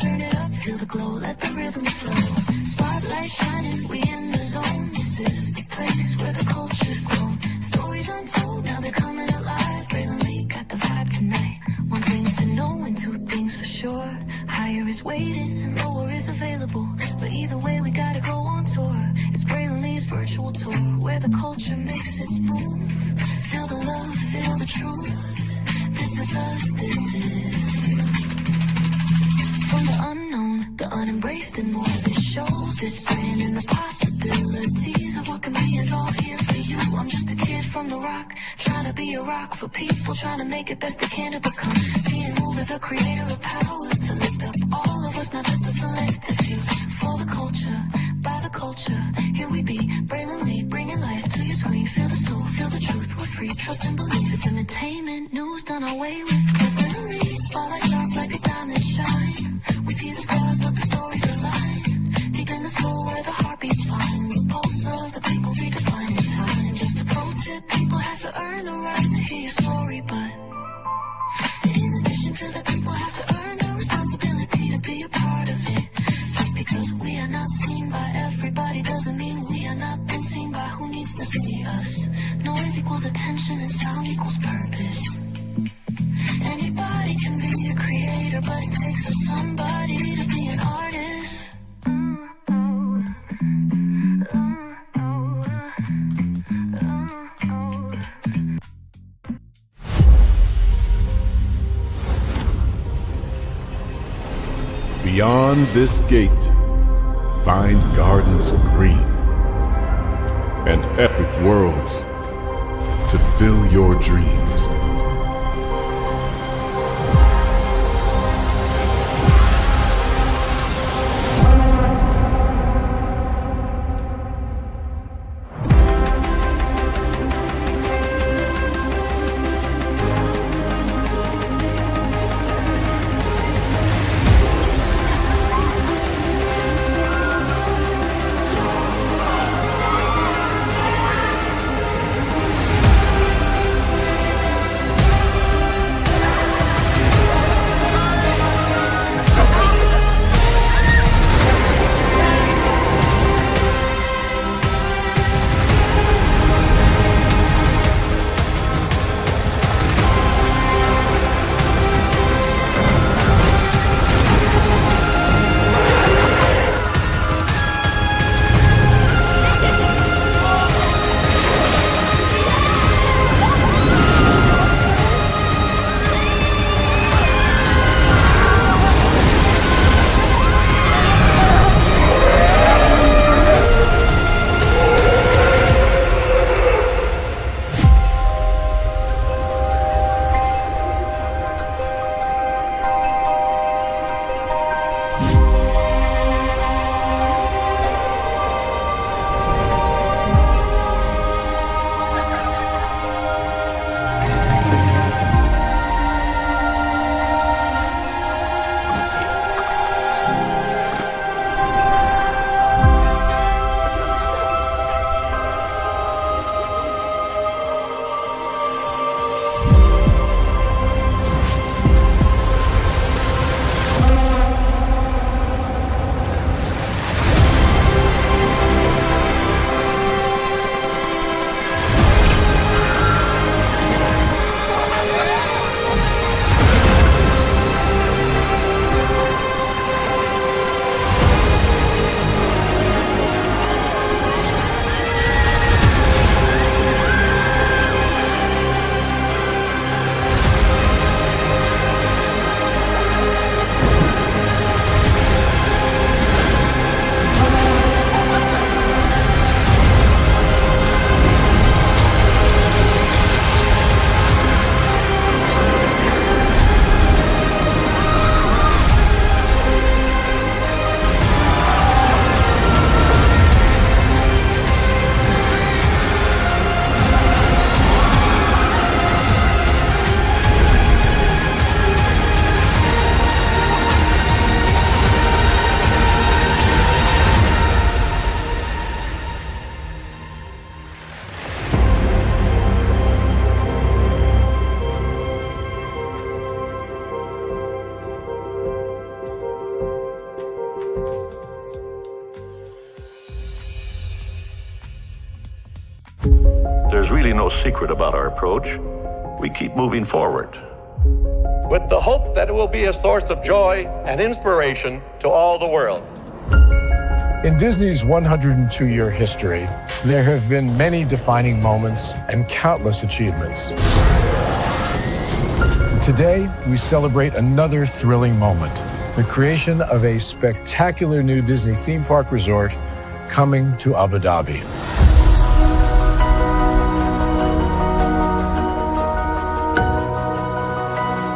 Turn it up, feel the glow, let the rhythm flow. Spotlight shining, we in the zone. This is the place where the culture's grown. Stories untold, now they're coming alive. Braille Lee got the vibe tonight. One thing to know and two things for sure. Higher is waiting and lower is available. But either way, we gotta go on tour. It's Braille Lee's virtual tour, where the culture makes its move. Feel the love, feel the truth. This is us, this is you. From the unknown, the unembraced, and more. This show, this brand, and the possibilities of what can be is all here for you. I'm just a kid from the rock, trying to be a rock for people, trying to make it best they can to become. Being moved as a creator of power to lift up all of us, not just a selective few. For the culture, by the culture, here we be, Braille Lee, bringing life to your screen. Feel the soul, feel the truth, we're free, trust and believe. It's entertainment, news done our way with Braille Lee. Spotlight sharp like a diamond shine. We see the stars, but the stories align. Deep in the soul where the heartbeats find. The pulse of the people redefining time. Just a pro tip, people have to earn the right to hear your story, but in addition to that, people have to earn the responsibility to be a part of it. Just because we are not seen by everybody doesn't mean we are not been seen by who needs to see us. Noise equals attention and sound equals purpose. Anybody can be a creator, but it takes a somebody to be an artist. Beyond this gate, find gardens green and epic worlds to fill your dreams. There's really no secret about our approach. We keep moving forward, with the hope that it will be a source of joy and inspiration to all the world. In Disney's 102-year history, there have been many defining moments and countless achievements. Today, we celebrate another thrilling moment, the creation of a spectacular new Disney theme park resort coming to Abu Dhabi.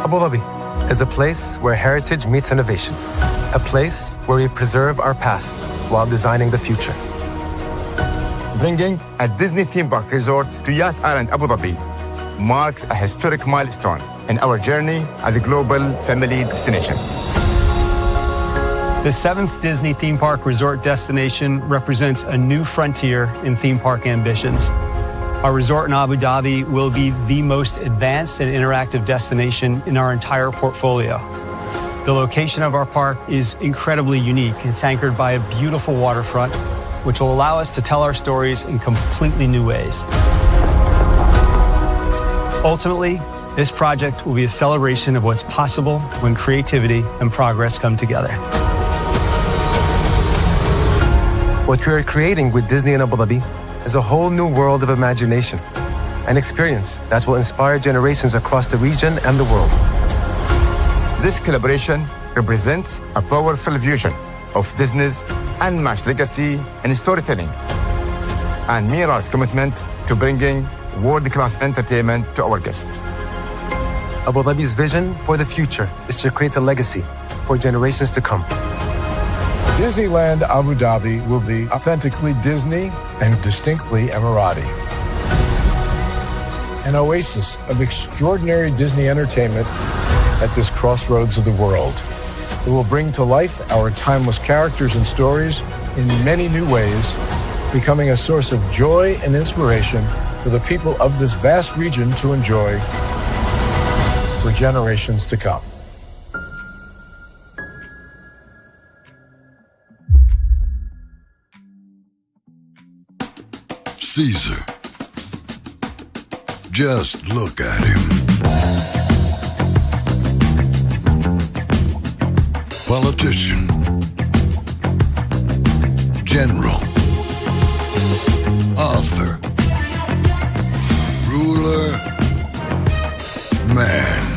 Abu Dhabi is a place where heritage meets innovation, a place where we preserve our past while designing the future. Bringing a Disney theme park resort to Yas Island, Abu Dhabi marks a historic milestone in our journey as a global family destination. The 7th Disney theme park resort destination represents a new frontier in theme park ambitions. Our resort in Abu Dhabi will be the most advanced and interactive destination in our entire portfolio. The location of our park is incredibly unique. It's anchored by a beautiful waterfront, which will allow us to tell our stories in completely new ways. Ultimately, this project will be a celebration of what's possible when creativity and progress come together. What we are creating with Disney in Abu Dhabi is a whole new world of imagination, an experience that will inspire generations across the region and the world. This collaboration represents a powerful fusion of Disney's unmatched legacy in storytelling and Mira's commitment to bringing world-class entertainment to our guests. Abu Dhabi's vision for the future is to create a legacy for generations to come. Disneyland Abu Dhabi will be authentically Disney and distinctly Emirati. An oasis of extraordinary Disney entertainment at this crossroads of the world. It will bring to life our timeless characters and stories in many new ways, becoming a source of joy and inspiration for the people of this vast region to enjoy for generations to come. Caesar. Just look at him. Politician. General. Author. Ruler. Man.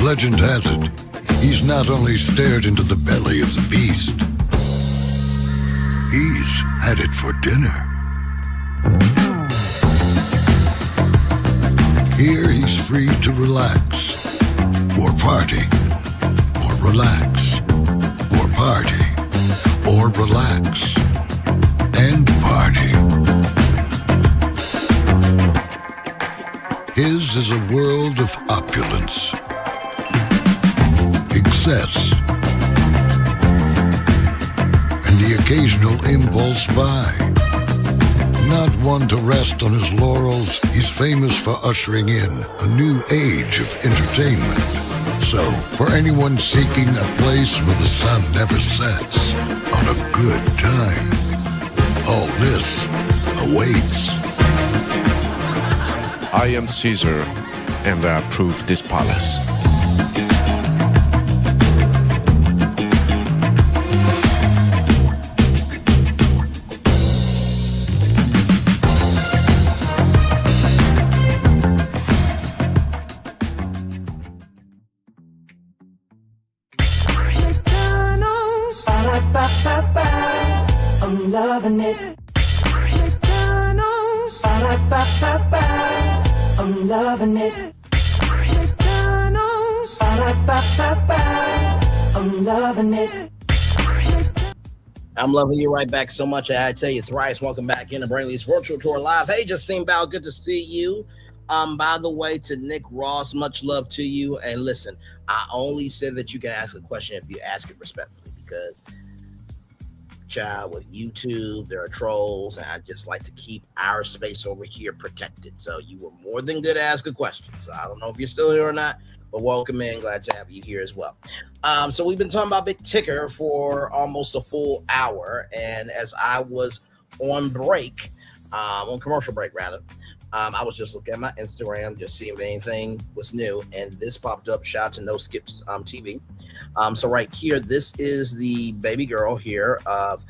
Legend has it, he's not only stared into the belly of the beast, he's had it for dinner. Here he's free to relax, or party, or relax, or party, or relax, and party. His is a world of opulence, excess, and the occasional impulse buy. Not one to rest on his laurels, he's famous for ushering in a new age of entertainment. So, for anyone seeking a place where the sun never sets on a good time, all this awaits. I am Caesar, and I approve this palace. I'm loving it. McDonald's. Ba-da-ba-ba-ba. I'm loving it. McDonald's. Ba-da-ba-ba-ba. I'm loving it. I'm loving you right back so much. I tell you, it's Rice. Welcome back in to Brainley's Virtual Tour Live. Hey, Justine Bell, good to see you. By the way, to Nick Ross, much love to you. And listen, I only said that you can ask a question if you ask it respectfully, because child, with YouTube, there are trolls, and I just like to keep our space over here protected. So you were more than good to ask a question. So I don't know if you're still here or not, but welcome in. Glad to have you here as well. So we've been talking about Big Tigger for almost a full hour, and as I was on break, on commercial break rather, I was just looking at my Instagram, just seeing if anything was new, and this popped up. Shout out to No Skips TV. So right here, this is the baby girl here of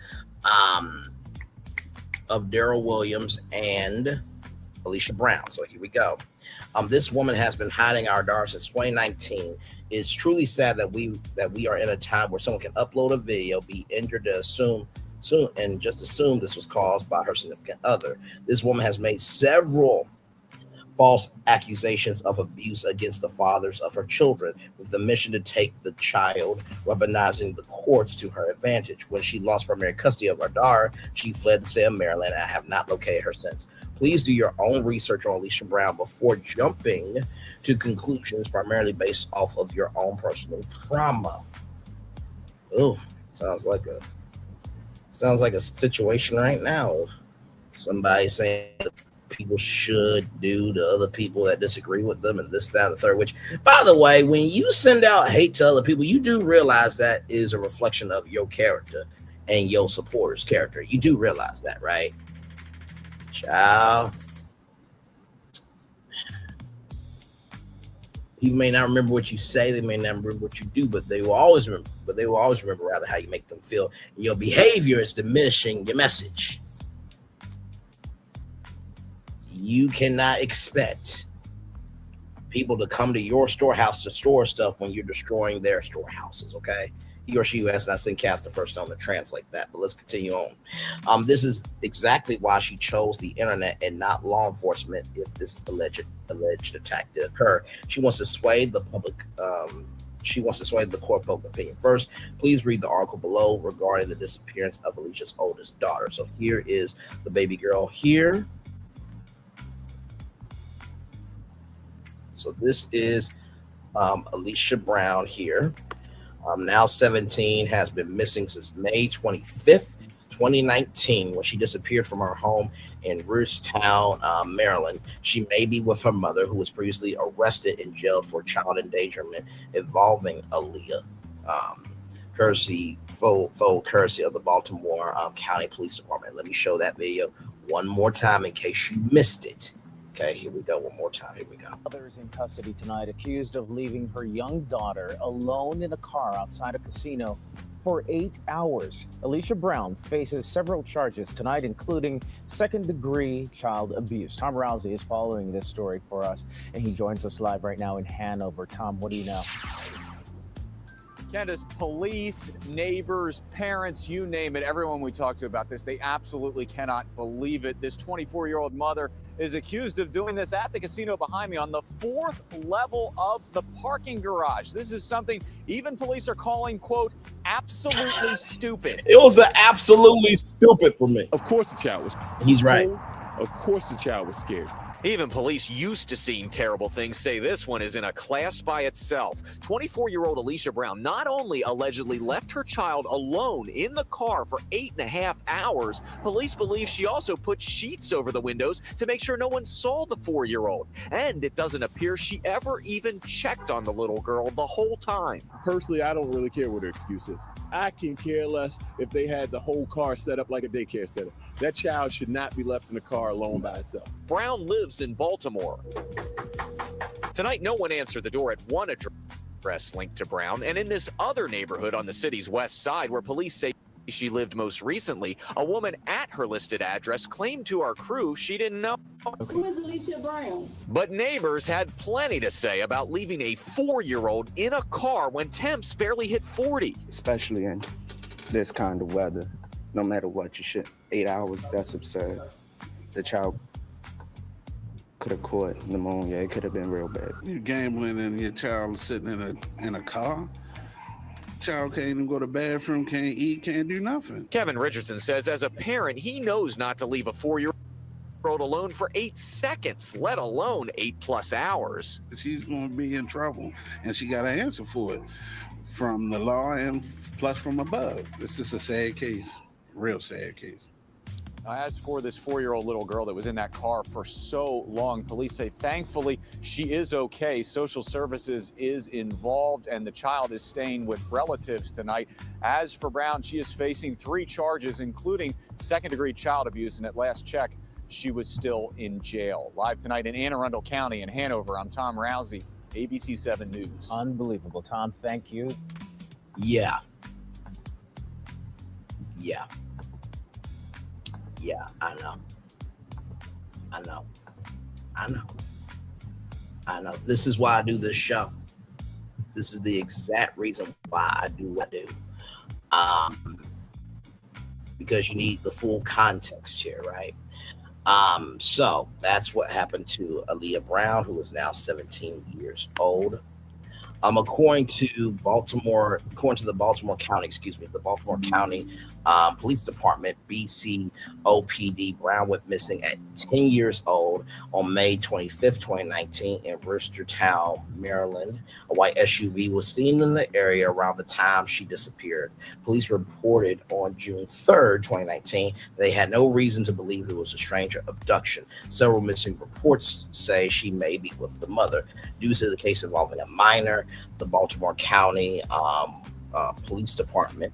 Durrell Williams and Alicia Brown. So here we go. This woman has been hiding our daughter since 2019. It's truly sad that we are in a time where someone can upload a video, be injured, to assume this was caused by her significant other. This woman has made several false accusations of abuse against the fathers of her children, with the mission to take the child, weaponizing the courts to her advantage. When she lost primary custody of her daughter, she fled the state of Maryland, and I have not located her since. Please do your own research on Alicia Brown before jumping to conclusions primarily based off of your own personal trauma. Oh, sounds like a situation right now. Somebody saying that people should do to other people that disagree with them, and this, that, and the third. Which, by the way, when you send out hate to other people, you do realize that is a reflection of your character and your supporters' character. You do realize that, right? Child. People may not remember what you say, they may not remember what you do, but they will always remember rather how you make them feel. Your behavior is diminishing your message. You cannot expect people to come to your storehouse to store stuff when you're destroying their storehouses, okay? He or she who has not seen cast the first stone to translate that, but let's continue on. This is exactly why she chose the internet and not law enforcement if this alleged attack did occur. She wants to sway the public. She wants to sway the court public opinion. First, please read the article below regarding the disappearance of Alicia's oldest daughter. So here is the baby girl here. So this is Alicia Brown here. Now 17, has been missing since May 25th, 2019, when she disappeared from her home in Rootstown, Maryland. She may be with her mother, who was previously arrested and jailed for child endangerment involving Aaliyah. Courtesy of the Baltimore County Police Department. Let me show that video one more time in case you missed it. Okay, here we go. One more time. Here we go. Others in custody tonight, accused of leaving her young daughter alone in a car outside a casino for 8 hours. Alicia Brown faces several charges tonight, including second-degree child abuse. Tom Rousey is following this story for us, and he joins us live right now in Hanover. Tom, what do you know? Candace, police, neighbors, parents, you name it, everyone we talked to about this, they absolutely cannot believe it. This 24-year-old mother is accused of doing this at the casino behind me on the 4th level of the parking garage. This is something even police are calling, quote, absolutely stupid. It was absolutely stupid for me. Of course the child was. He's right. Of course the child was scared. Even police used to seeing terrible things say this one is in a class by itself. 24-year-old Alicia Brown not only allegedly left her child alone in the car for 8.5 hours, police believe she also put sheets over the windows to make sure no one saw the 4-year-old. And it doesn't appear she ever even checked on the little girl the whole time. Personally, I don't really care what her excuse is. I can care less if they had the whole car set up like a daycare center. That child should not be left in the car alone by itself. Brown lives in Baltimore. Tonight, no one answered the door at one address linked to Brown, and in this other neighborhood on the city's west side where police say she lived most recently, a woman at her listed address claimed to our crew she didn't know. Who is Alicia Brown? But neighbors had plenty to say about leaving a 4-year-old in a car when temps barely hit 40. Especially in this kind of weather, no matter what, you should. 8 hours, that's absurd. The child could have caught pneumonia. It could have been real bad. You're gambling and your child is sitting in a car. Child can't even go to the bathroom, can't eat, can't do nothing. Kevin Richardson says as a parent, he knows not to leave a 4-year-old alone for 8 seconds, let alone 8+ hours. She's going to be in trouble, and she got an answer for it from the law and plus from above. It's just a sad case. Real sad case. As for this 4-year-old little girl that was in that car for so long, police say thankfully she is okay. Social services is involved and the child is staying with relatives tonight. As for Brown, she is facing 3 charges, including second-degree child abuse, and at last check, she was still in jail. Live tonight in Anne Arundel County in Hanover, I'm Tom Rousey, ABC 7 News. Unbelievable, Tom. Thank you. Yeah, I know. This is why I do this show. This is the exact reason why I do what I do. Because you need the full context here, right? So that's what happened to Aaliyah Brown, who is now 17 years old. According to the Baltimore County Police Department, BCOPD, Brown went missing at 10 years old on May 25th, 2019 in Worcestertown, Maryland. A white SUV was seen in the area around the time she disappeared. Police reported on June 3rd, 2019, they had no reason to believe it was a stranger abduction. Several missing reports say she may be with the mother. Due to the case involving a minor, the Baltimore County Police Department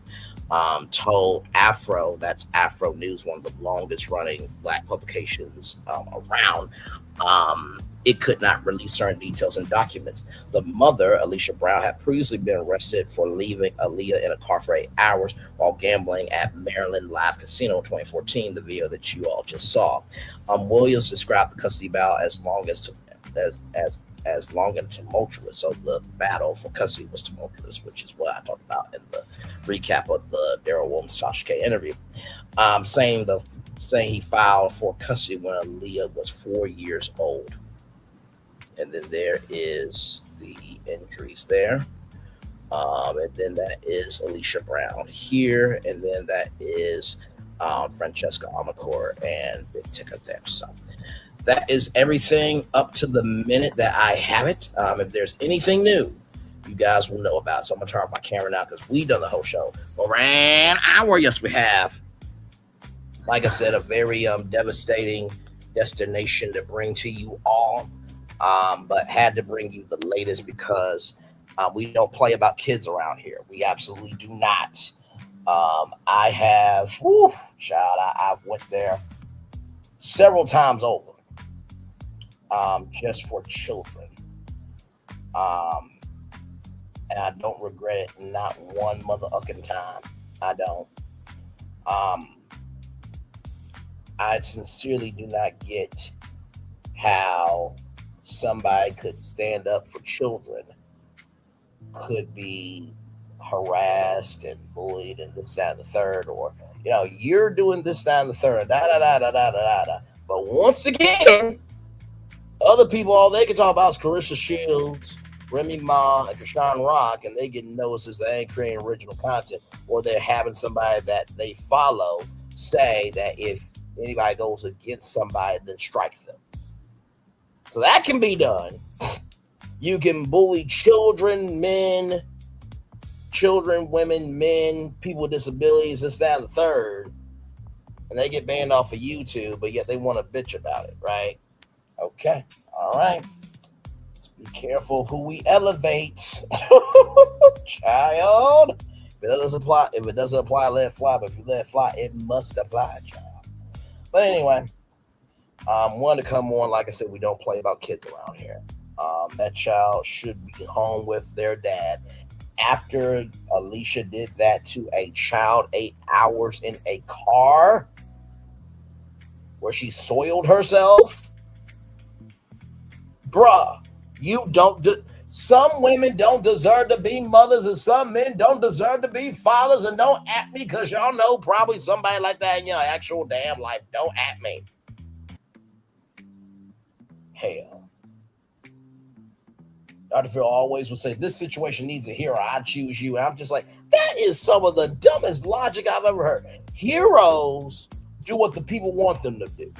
told Afro, that's Afro News, one of the longest running Black publications around, it could not release certain details and documents. The mother, Alicia Brown, had previously been arrested for leaving Aaliyah in a car for 8 hours while gambling at Maryland Live Casino in 2014, the video that you all just saw. Williams described the custody battle as long and tumultuous. So the battle for custody was tumultuous, which is what I talked about in the recap of the Durrell Williams Tasha K interview. Saying he filed for custody when Aaliyah was 4 years old. And then there is the injuries there. And then that is Alicia Brown here. And then that is Francesca Amacore and Big Tigger there. So that is everything up to the minute that I have it. If there's anything new, you guys will know about it. So I'm going to turn off my camera now because we've done the whole show for an hour. Yes, we have. Like I said, a very devastating destination to bring to you all. But had to bring you the latest because we don't play about kids around here. We absolutely do not. I have, I've went there several times over. Just for children. And I don't regret it not one motherfucking time. I don't. I sincerely do not get how somebody could stand up for children, could be harassed and bullied and this, that, and the third, or, you're doing this, that, and the third, da. But once again, other people, all they can talk about is Clarissa Shields, Remy Ma, and Krishan Rock, and they get notices they ain't creating original content, or they're having somebody that they follow say that if anybody goes against somebody, then strike them. So that can be done. You can bully children, men, women, men, people with disabilities, this, that, and the third, and they get banned off of YouTube, but yet they want to bitch about it, right? Okay, all right. Let's be careful who we elevate. Child. If it doesn't apply, let it fly. But if you let it fly, it must apply, child. But anyway, wanted to come on. Like I said, we don't play about kids around here. That child should be home with their dad. After Alicia did that to a child 8 hours in a car where she soiled herself, bruh, some women don't deserve to be mothers and some men don't deserve to be fathers, and don't at me because y'all know probably somebody like that in your actual damn life. Don't at me. Hell. Dr. Phil always would say, this situation needs a hero. I choose you. And I'm just like, that is some of the dumbest logic I've ever heard. Heroes do what the people want them to do.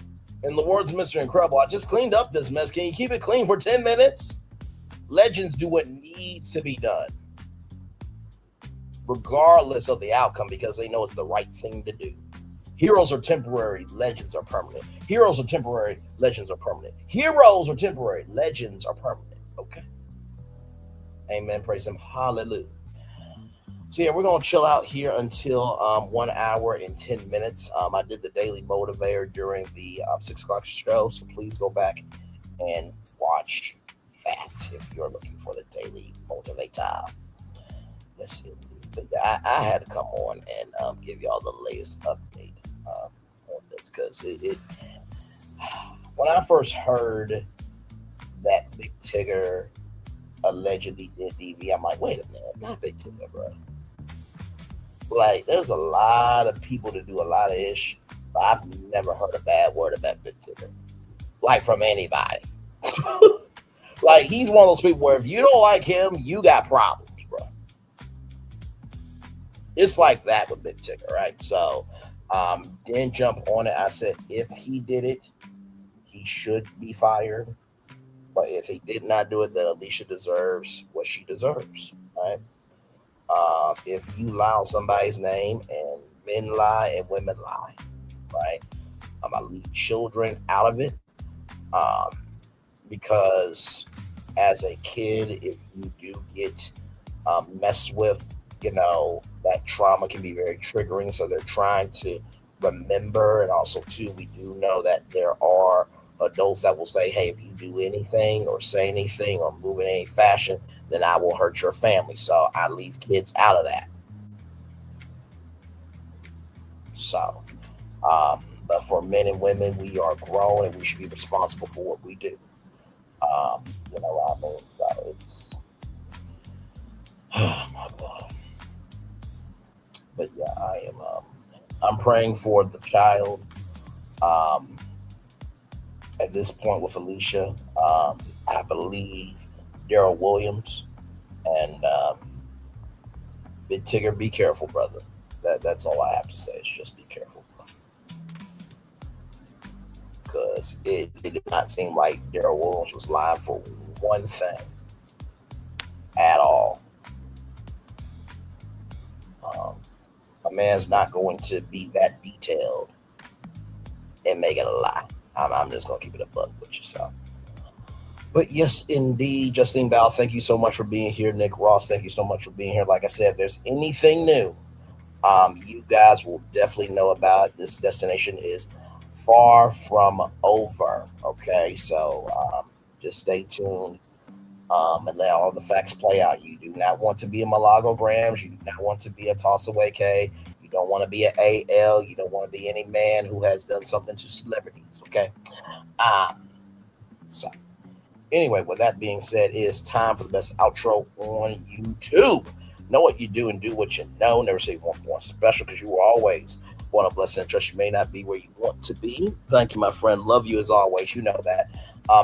In the words of Mr. Incredible, I just cleaned up this mess. Can you keep it clean for 10 minutes? Legends do what needs to be done, regardless of the outcome, because they know it's the right thing to do. Heroes are temporary, legends are permanent. Heroes are temporary, legends are permanent. Heroes are temporary, legends are permanent. Okay. Amen. Praise him. Hallelujah. So yeah, we're gonna chill out here until 1 hour and 10 minutes. I did the daily motivator during the 6 o'clock show, so please go back and watch that if you're looking for the daily motivator. Let's see. But I had to come on and give y'all the latest update on this because it when I first heard that Big Tigger allegedly did DV, I'm like, wait a minute, not Big Tigger, bro. Like, there's a lot of people that do a lot of ish, but I've never heard a bad word about Big Tigger, like from anybody. Like, he's one of those people where if you don't like him, you got problems, bro. It's like that with Big Tigger, right? So, didn't jump on it. I said if he did it, he should be fired. But if he did not do it, then Alicia deserves what she deserves, right? If you lie on somebody's name and men lie and women lie, right? I'm gonna leave children out of it because as a kid, if you do get messed with, you know, that trauma can be very triggering. So they're trying to remember. And also, too, we do know that there are adults that will say, hey, if you do anything or say anything or move in any fashion, then I will hurt your family. So I leave kids out of that. So, but for men and women, we are grown and we should be responsible for what we do. You know what I mean? So it's, oh my God. But yeah, I'm praying for the child. At this point with Alicia, I believe Durrell Williams and Big Tigger, be careful, brother. That's all I have to say. Is just be careful, because it did not seem like Durrell Williams was lying for one thing at all. A man's not going to be that detailed and make it a lie. I'm just going to keep it a buck with you. So. But yes, indeed, Justine Bell, thank you so much for being here. Nick Ross, thank you so much for being here. Like I said, if there's anything new, you guys will definitely know about it. This destination is far from over. Okay, so just stay tuned and let all the facts play out. You do not want to be a Malagograms. You do not want to be a toss away K. You don't want to be an AL. You don't want to be any man who has done something to celebrities. Okay. So anyway, with that being said, it is time for the best outro on YouTube. Know what you do and do what you know. Never say you want more special, because you will always want a blessing and trust. You may not be where you want to be. Thank you, my friend. Love you as always. You know that.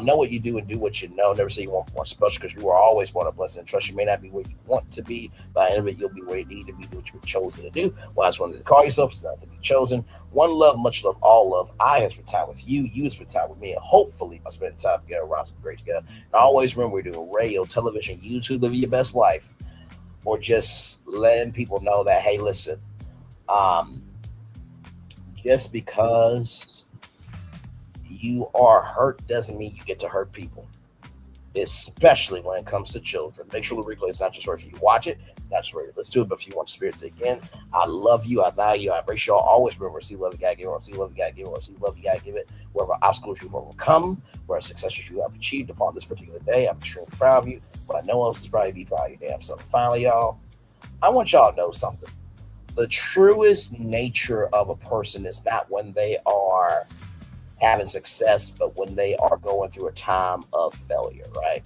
Know what you do and do what you know. Never say you want more special, because you will always want a blessing and trust. You may not be where you want to be. By the end of it, you'll be where you need to be, do what you were chosen to do. Well, I just wanted to call yourself. It's not to be chosen. One love, much love, all love. I have spent time with you. You have spent time with me. And hopefully, by spending time together, around some great together. And always remember, we're doing radio, television, YouTube, living your best life, or just letting people know that, hey, listen, just because you are hurt doesn't mean you get to hurt people, especially when it comes to children. Make sure the replay is not just for if you watch it, not just for let's do it, but if you want spirits again. I love you, I value you, I embrace you all. Always remember, see love you gotta give, or see love you gotta give, or see love you gotta give it. Wherever obstacles you've overcome, where successes you have achieved upon this particular day, I'm extremely proud of you. But no one else is probably be proud of your damn self. Finally, y'all, I want y'all to know something. The truest nature of a person is not when they are having success, but when they are going through a time of failure, right?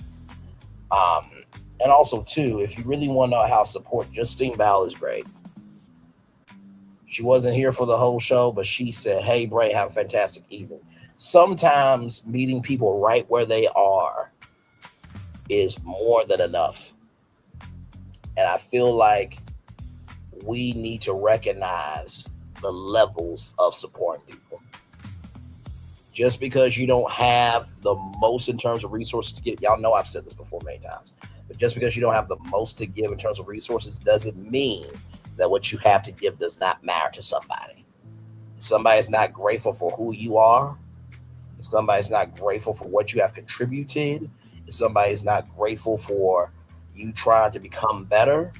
And also, too, if you really want to know how to support, Justine Bell is great. She wasn't here for the whole show, but she said, hey, Bray, have a fantastic evening. Sometimes meeting people right where they are is more than enough. And I feel like we need to recognize the levels of supporting people. Just because you don't have the most in terms of resources to give, y'all know I've said this before many times, but just because you don't have the most to give in terms of resources doesn't mean that what you have to give does not matter to somebody. If somebody's not grateful for who you are, if somebody's not grateful for what you have contributed, if somebody's not grateful for you trying to become better,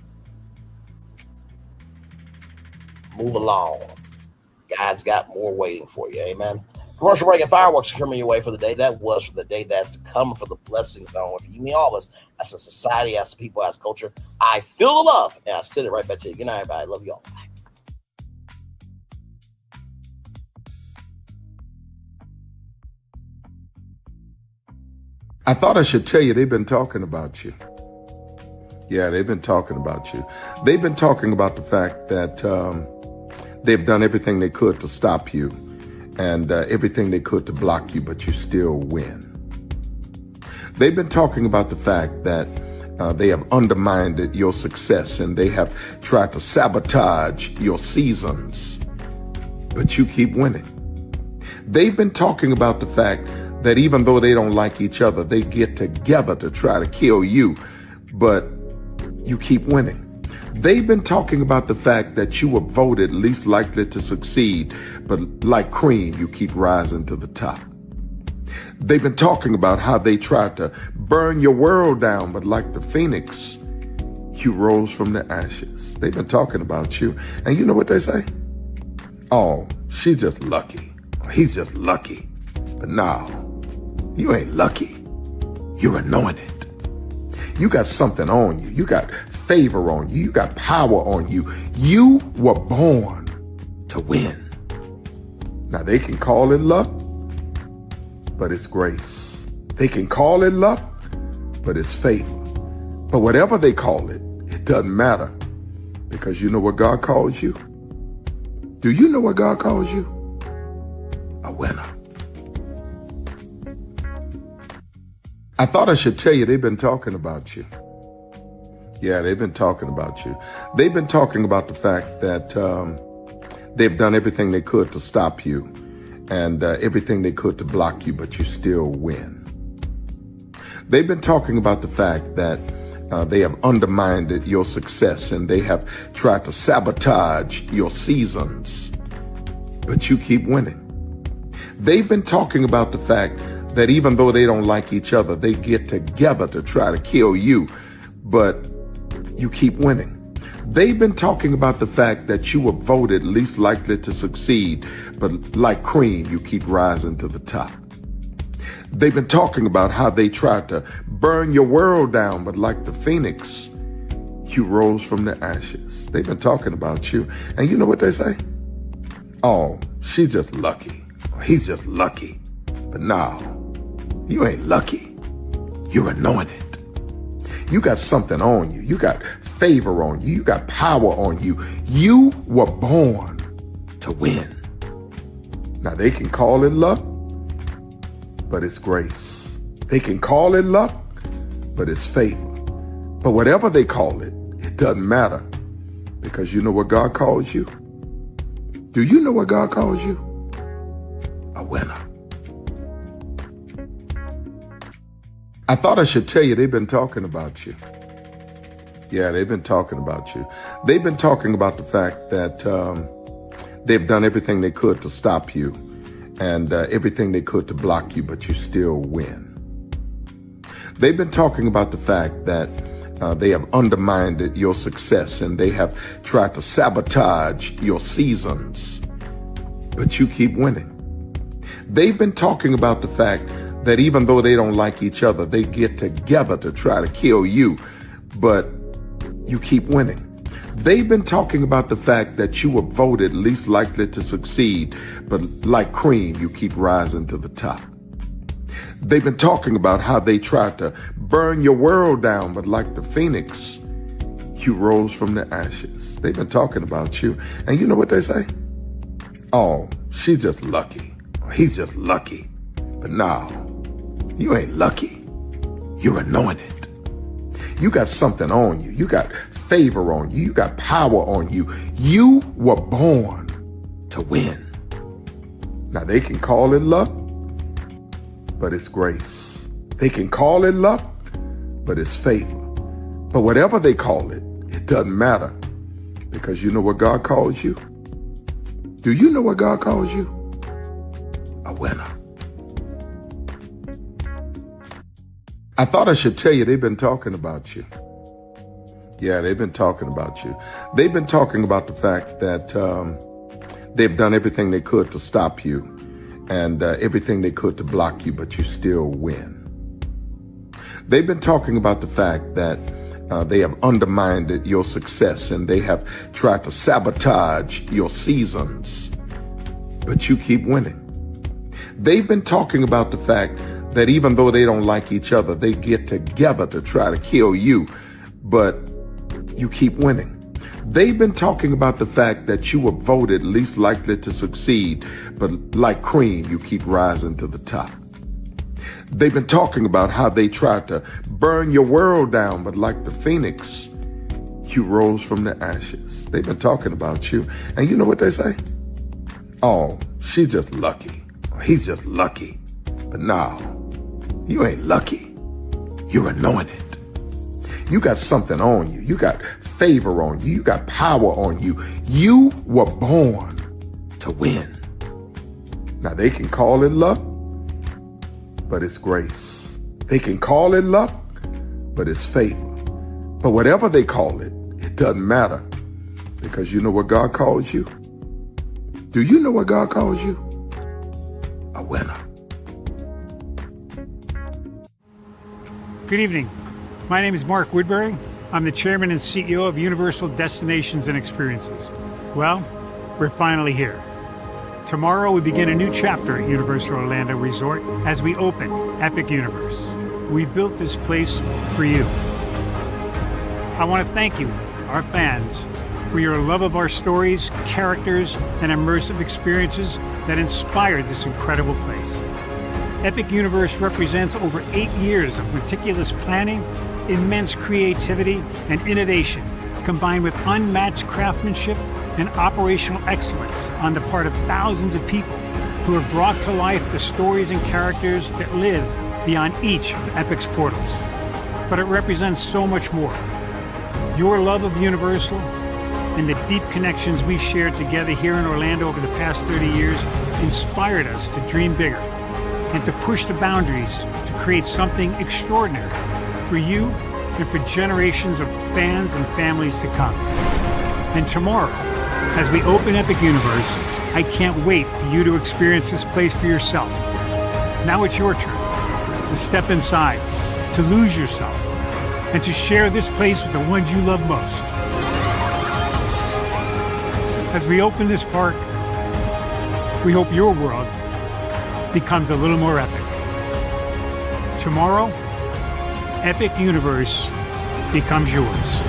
move along. God's got more waiting for you. Amen. Commercial break and fireworks are coming your way for the day. That was for the day that's to come, for the blessings on for you, me, all of us, as a society, as a people, as a culture. I feel the love, and I send it right back to you. Good night, everybody. Love you all. Bye. I thought I should tell you they've been talking about you. Yeah, they've been talking about you. They've been talking about the fact that they've done everything they could to stop you and everything they could to block you, but you still win. They've been talking about the fact that they have undermined your success and they have tried to sabotage your seasons, but you keep winning. They've been talking about the fact that even though they don't like each other, they get together to try to kill you, but you keep winning. They've been talking about the fact that you were voted least likely to succeed, but like cream, you keep rising to the top. They've been talking about how they tried to burn your world down, but like the phoenix, you rose from the ashes. They've been talking about you. And you know what they say? Oh, she's just lucky. He's just lucky. But no, you ain't lucky. You're anointed. You got something on you. You got favor on you. You got power on you. You were born to win. Now they can call it luck, but it's grace. They can call it luck, but it's favor. But whatever they call it, it doesn't matter, because you know what God calls you? Do you know what God calls you? A winner. I thought I should tell you they've been talking about you. Yeah, they've been talking about you. They've been talking about the fact that they've done everything they could to stop you and everything they could to block you, but you still win. They've been talking about the fact that they have undermined your success and they have tried to sabotage your seasons, but you keep winning. They've been talking about the fact that even though they don't like each other, they get together to try to kill you, but you keep winning. They've been talking about the fact that you were voted least likely to succeed, but like cream, you keep rising to the top. They've been talking about how they tried to burn your world down, but like the phoenix, you rose from the ashes. They've been talking about you. And you know what they say? Oh, she's just lucky. He's just lucky. But no, you ain't lucky. You're anointed. You got something on you. You got favor on you. You got power on you. You were born to win. Now they can call it luck, but it's grace. They can call it luck, but it's favor. But whatever they call it, it doesn't matter, because you know what God calls you? Do you know what God calls you? A winner. I thought I should tell you they've been talking about you. Yeah, they've been talking about you. They've been talking about the fact that they've done everything they could to stop you and everything they could to block you, but you still win. They've been talking about the fact that they have undermined your success and they have tried to sabotage your seasons, but you keep winning. They've been talking about the fact that even though they don't like each other, they get together to try to kill you, but you keep winning. They've been talking about the fact that you were voted least likely to succeed, but like cream, you keep rising to the top. They've been talking about how they tried to burn your world down, but like the phoenix, you rose from the ashes. They've been talking about you. And you know what they say? Oh, she's just lucky. He's just lucky. But no, you ain't lucky. You're anointed. You got something on you. You got favor on you. You got power on you. You were born to win. Now they can call it luck, but it's grace. They can call it luck, but it's favor. But whatever they call it, it doesn't matter, because you know what God calls you? Do you know what God calls you? A winner. I thought I should tell you they've been talking about you. Yeah, they've been talking about you. They've been talking about the fact that they've done everything they could to stop you and everything they could to block you, but you still win. They've been talking about the fact that they have undermined your success and they have tried to sabotage your seasons, but you keep winning. They've been talking about the fact that even though they don't like each other, they get together to try to kill you, but you keep winning. They've been talking about the fact that you were voted least likely to succeed, but like cream, you keep rising to the top. They've been talking about how they tried to burn your world down, but like the phoenix, you rose from the ashes. They've been talking about you. And you know what they say? Oh, she's just lucky. He's just lucky. But no, you ain't lucky. You're anointed. You got something on you. You got favor on you. You got power on you. You were born to win. Now they can call it luck, but it's grace. They can call it luck, but it's favor. But whatever they call it, it doesn't matter, because you know what God calls you? Do you know what God calls you? A winner. Good evening. My name is Mark Woodbury. I'm the chairman and CEO of Universal Destinations and Experiences. Well, we're finally here. Tomorrow we begin a new chapter at Universal Orlando Resort as we open Epic Universe. We built this place for you. I want to thank you, our fans, for your love of our stories, characters, and immersive experiences that inspired this incredible place. Epic Universe represents over 8 years of meticulous planning, immense creativity, and innovation, combined with unmatched craftsmanship and operational excellence on the part of thousands of people who have brought to life the stories and characters that live beyond each of Epic's portals. But it represents so much more. Your love of Universal and the deep connections we've shared together here in Orlando over the past 30 years inspired us to dream bigger and to push the boundaries to create something extraordinary for you and for generations of fans and families to come. And tomorrow, as we open Epic Universe, I can't wait for you to experience this place for yourself. Now it's your turn to step inside, to lose yourself, and to share this place with the ones you love most. As we open this park, we hope your world becomes a little more epic. Tomorrow, Epic Universe becomes yours.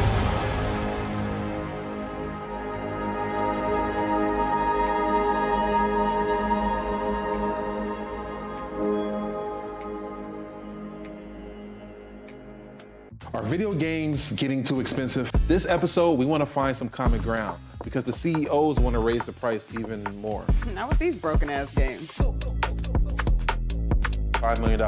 Are video games getting too expensive? This episode, we want to find some common ground because the CEOs want to raise the price even more. Not with these broken ass games. $5 million.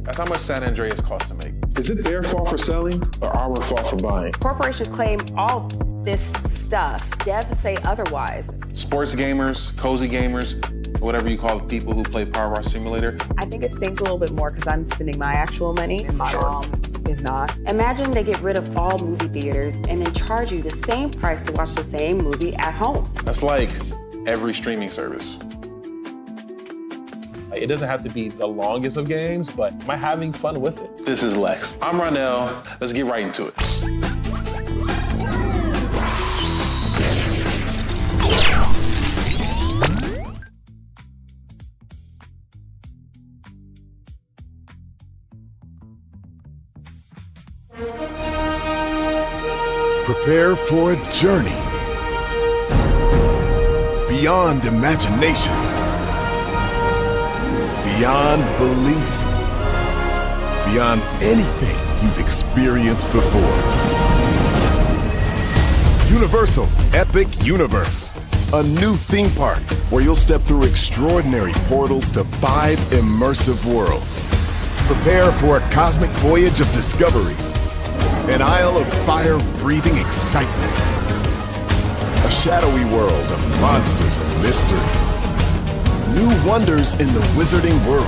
That's how much San Andreas costs to make. Is it their fault for selling or our fault for buying? Corporations claim all this stuff. Devs say otherwise. Sports gamers, cozy gamers, whatever you call the people who play Power Wash Simulator. I think it stings a little bit more because I'm spending my actual money and my mom is not. Imagine they get rid of all movie theaters and then charge you the same price to watch the same movie at home. That's like every streaming service. It doesn't have to be the longest of games, but am I having fun with it? This is Lex. I'm Ronell. Let's get right into it. Prepare for a journey beyond imagination, beyond belief, beyond anything you've experienced before. Universal Epic Universe, a new theme park where you'll step through extraordinary portals to 5 immersive worlds. Prepare for a cosmic voyage of discovery, an isle of fire-breathing excitement, a shadowy world of monsters and mystery. New wonders in the wizarding world.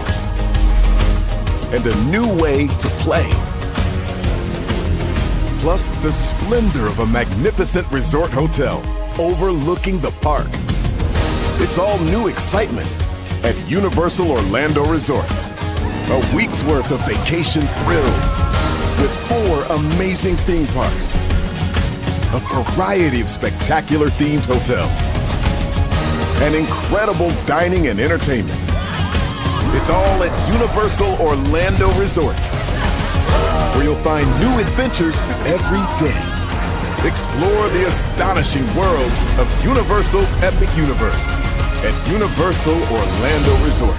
And a new way to play. Plus the splendor of a magnificent resort hotel overlooking the park. It's all new excitement at Universal Orlando Resort. A week's worth of vacation thrills with 4 amazing theme parks, a variety of spectacular themed hotels, and incredible dining and entertainment. It's all at Universal Orlando Resort, where you'll find new adventures every day. Explore the astonishing worlds of Universal Epic Universe at Universal Orlando Resort.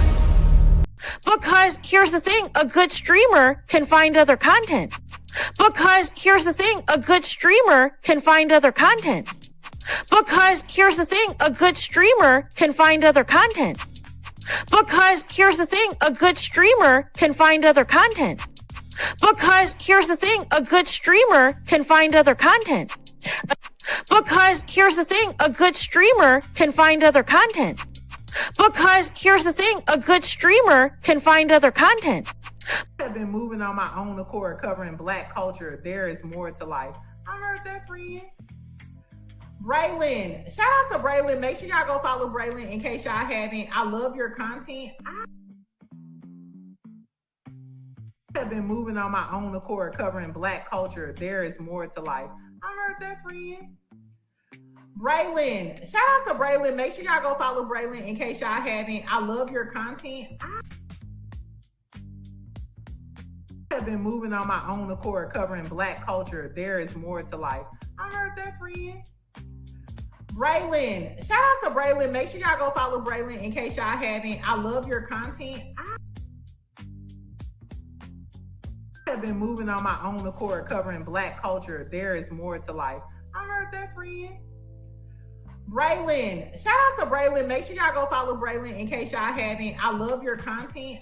Because here's the thing, a good streamer can find other content. Because here's the thing, a good streamer can find other content. Because here's the thing, a good streamer can find other content. Because here's the thing, a good streamer can find other content. Because here's the thing, a good streamer can find other content. Because here's the thing, a good streamer can find other content. Because here's the thing, a good streamer can find other content. I've been moving on my own accord, covering Black culture. There is more to life. I heard that, friend. Braylon, shout out to Braylon. Make sure y'all go follow Braylon in case y'all haven't. I love your content. I've been moving on my own accord, covering Black culture. There is more to life. I heard that, friend. Braylon, shout out to Braylon. Make sure y'all go follow Braylon in case y'all haven't. I love your content. I've been moving on my own accord, covering Black culture. There is more to life. I heard that, friend. Braylon, shout out to Braylon. Make sure y'all go follow Braylon in case y'all haven't. I love your content. I've been moving on my own accord, covering Black culture. There is more to life. I heard that, friend. Braylon, shout out to Braylon. Make sure y'all go follow Braylon in case y'all haven't. I love your content.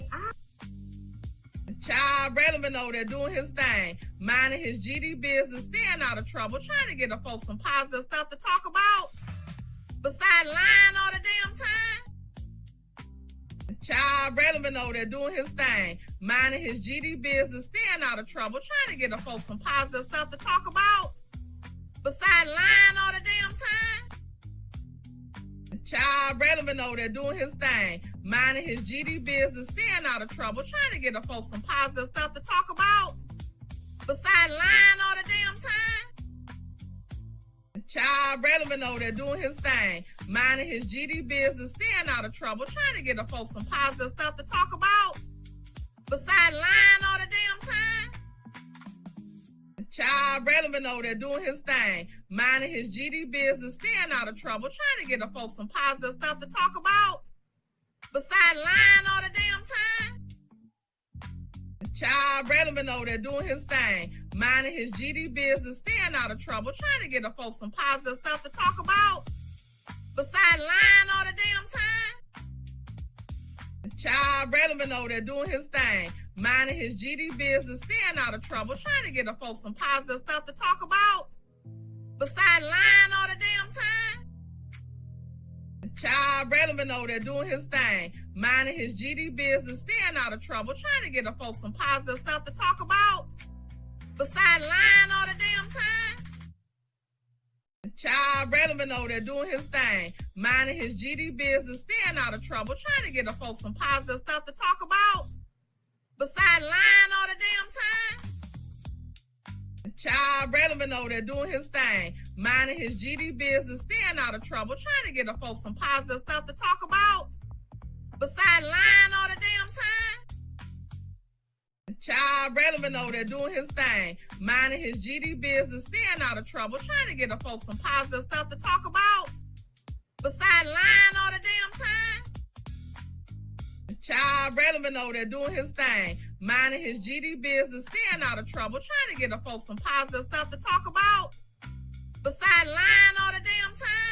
Child, Braylon been over there doing his thing, minding his GD business, staying out of trouble, trying to get the folks some positive stuff to talk about. Besides lying all the damn time. Child, Braylon been over there doing his thing, minding his GD business, staying out of trouble, trying to get the folks some positive stuff to talk about. Besides lying all the damn time. Child, Braylon been over there doing his thing, minding his GD business, staying out of trouble, trying to get the folks some positive stuff to talk about. Besides lying all the damn time. Child, Braylon been over there doing his thing, minding his GD business, staying out of trouble, trying to get the folks some positive stuff to talk about. Besides lying all the damn time. Child, Braylon been over there doing his thing, minding his GD business, staying out of trouble, trying to get the folks some positive stuff to talk about. Besides lying all the damn time. Child, Braylon been over there doing his thing, minding his GD business, staying out of trouble, trying to get the folks some positive stuff to talk about. Besides lying all the damn time. Child, Braylon been over there doing his thing, minding his GD business, staying out of trouble, trying to get the folks some positive stuff to talk about. Besides lying all the damn time. Child, Braylon been over there doing his thing, minding his GD business, staying out of trouble, trying to get the folks some positive stuff to talk about. Besides lying all the damn time. Child, Braylon been over there doing his thing, minding his GD business, staying out of trouble, trying to get the folks some positive stuff to talk about. Besides lying all the damn time. Child, Braylon been over there doing his thing, minding his GD business, staying out of trouble, trying to get the folks some positive stuff to talk about. Besides lying all the damn time. Child, Braylon been over there doing his thing, minding his GD business, staying out of trouble, trying to get the folks some positive stuff to talk about. Besides lying all the damn time. Child, Braylon been over there doing his thing, minding his GD business, staying out of trouble, trying to get the folks some positive stuff to talk about. Besides lying all the damn time.